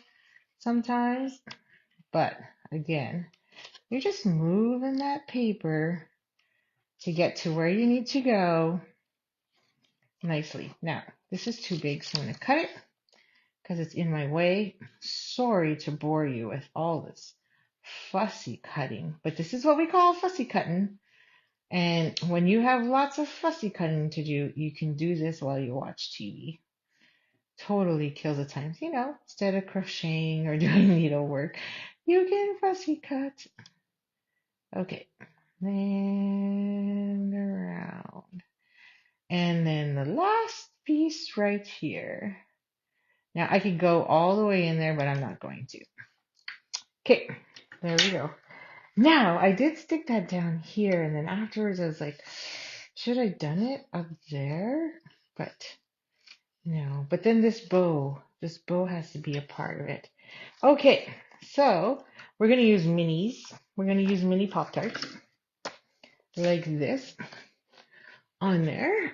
sometimes. But again, you're just moving that paper to get to where you need to go nicely. Now, this is too big, so I'm going to cut it because it's in my way. Sorry to bore you with all this fussy cutting, but this is what we call fussy cutting. And when you have lots of fussy cutting to do, you can do this while you watch TV. Totally kills the time. You know, instead of crocheting or doing needlework, you can fussy cut. Okay. And around. And then the last piece right here. Now I could go all the way in there, but I'm not going to. Okay, there we go. Now I did stick that down here, and then afterwards I was like, should I done it up there? But no. But then this bow has to be a part of it. Okay, so we're gonna use minis. We're gonna use mini Pop-Tarts like this on there.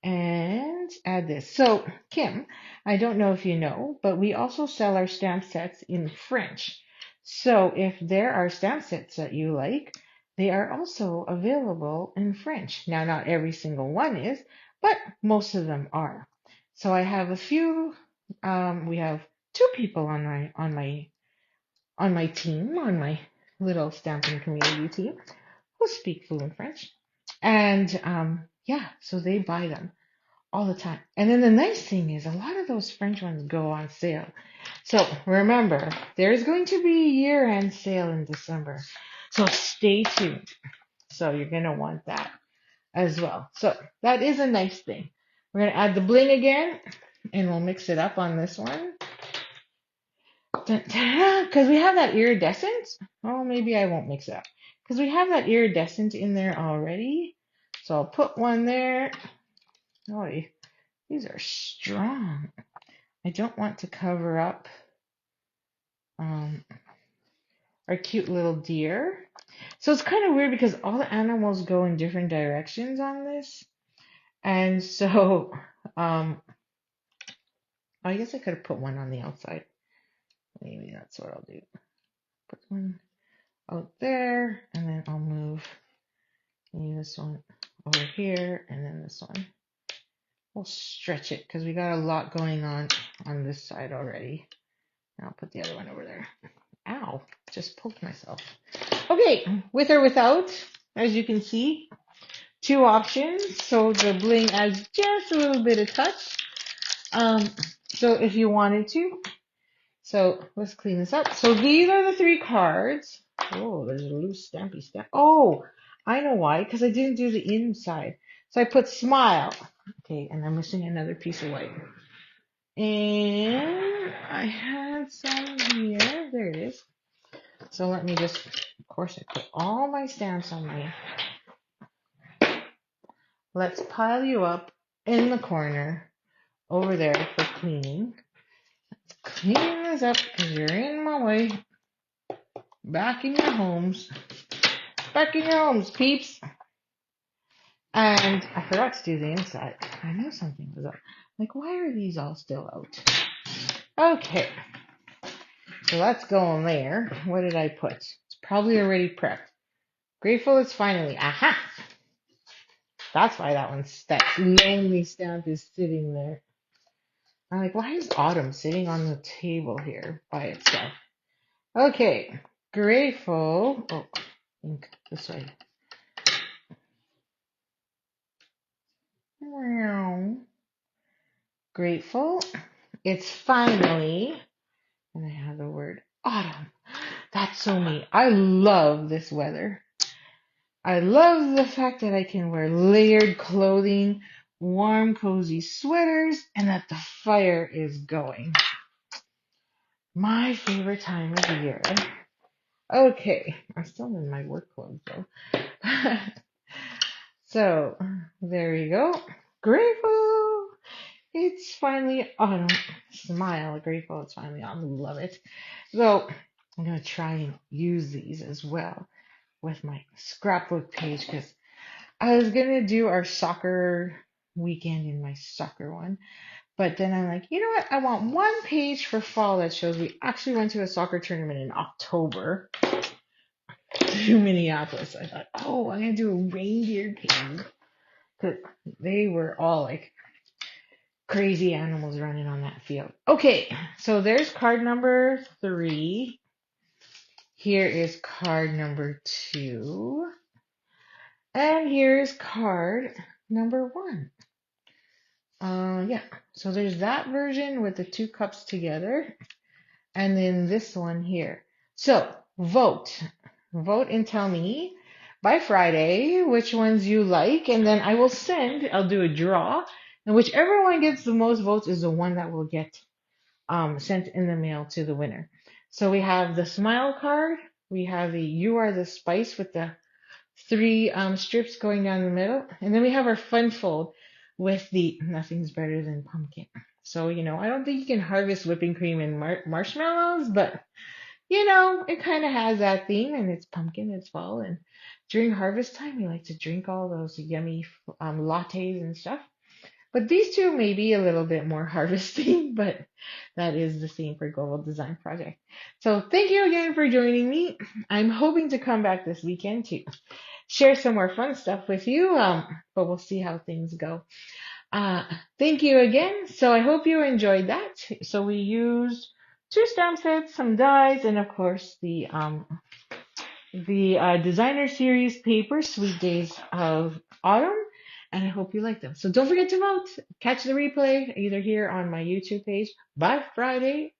And add this. So, Kim, I don't know if you know, but we also sell our stamp sets in French. So, if there are stamp sets that you like, they are also available in French. Now, not every single one is, but most of them are. So, I have a few. We have two people on my team, on my little stamping community team, who speak fluent French, and yeah, so they buy them all the time. And then the nice thing is a lot of those French ones go on sale. So remember, there's going to be a year-end sale in December. So stay tuned. So you're going to want that as well. So that is a nice thing. We're going to add the bling again. and we'll mix it up on this one. Because we have that iridescent. Oh, maybe I won't mix it up. Because we have that iridescent in there already. So I'll put one there. Oh, these are strong. I don't want to cover up our cute little deer. So it's kind of weird because all the animals go in different directions on this. And so I guess I could have put one on the outside. Maybe that's what I'll do. Put one out there, and then I'll move maybe this one over here, and then this one. We'll stretch it because we got a lot going on this side already. And I'll put the other one over there. Ow, just poked myself. Okay, with or without, as you can see, two options. So the bling adds just a little bit of touch. So if you wanted to. So let's clean this up. So these are the three cards. Oh, there's a loose stampy stamp. Oh, I know why, because I didn't do the inside. So I put smile. Okay, and I'm missing another piece of white. And I had some here. There it is. So let me just, of course, I put all my stamps on my. Let's pile you up in the corner over there for cleaning. Let's clean this up because you're in my way. Back in your homes. Back in your homes, peeps. And I forgot to do the inside. I knew something was up. Like, why are these all still out? Okay. So let's go in there. What did I put? It's probably already prepped. Grateful it's finally. Aha! That's why that lonely stamp is sitting there. I'm like, why is Autumn sitting on the table here by itself? Okay. Grateful. Oh, ink this way. Grateful. It's finally, and I have the word autumn. That's so me. I love this weather. I love the fact that I can wear layered clothing, warm, cozy sweaters, and that the fire is going. My favorite time of the year. Okay, I'm still in my work clothes though. So, there you go. Grateful! It's finally autumn. Smile, grateful it's finally autumn. Love it. So, I'm going to try and use these as well with my scrapbook page because I was going to do our soccer weekend in my soccer one. But then I'm like, you know what? I want one page for fall that shows we actually went to a soccer tournament in October to Minneapolis. I thought, oh, I'm going to do a reindeer page. Because they were all like crazy animals running on that field. Okay, so there's card number 3. Here is card number 2. And here's card number 1. Yeah, so there's that version with the 2 cups together. And then this one here. So vote. Vote and tell me by Friday which ones you like. And then I'll do a draw. And whichever one gets the most votes is the one that will get sent in the mail to the winner. So we have the smile card. We have the you are the spice with the 3 strips going down the middle. And then we have our fun fold with the nothing's better than pumpkin. So, I don't think you can harvest whipping cream and marshmallows, but, it kind of has that theme, and it's pumpkin, it's fall. And during harvest time, we like to drink all those yummy lattes and stuff. But these two may be a little bit more harvesting, but that is the theme for Global Design Project. So thank you again for joining me. I'm hoping to come back this weekend to share some more fun stuff with you, but we'll see how things go. Thank you again. So I hope you enjoyed that. So we used 2 stamp sets, some dies, and of course the designer series paper, Sweet Days of Autumn. And I hope you like them. So don't forget to vote. Catch the replay either here on my YouTube page by Friday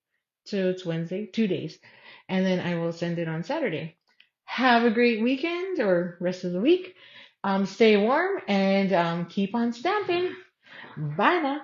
to it's Wednesday, 2 days. And then I will send it on Saturday. Have a great weekend or rest of the week. Stay warm and keep on stamping. Bye now.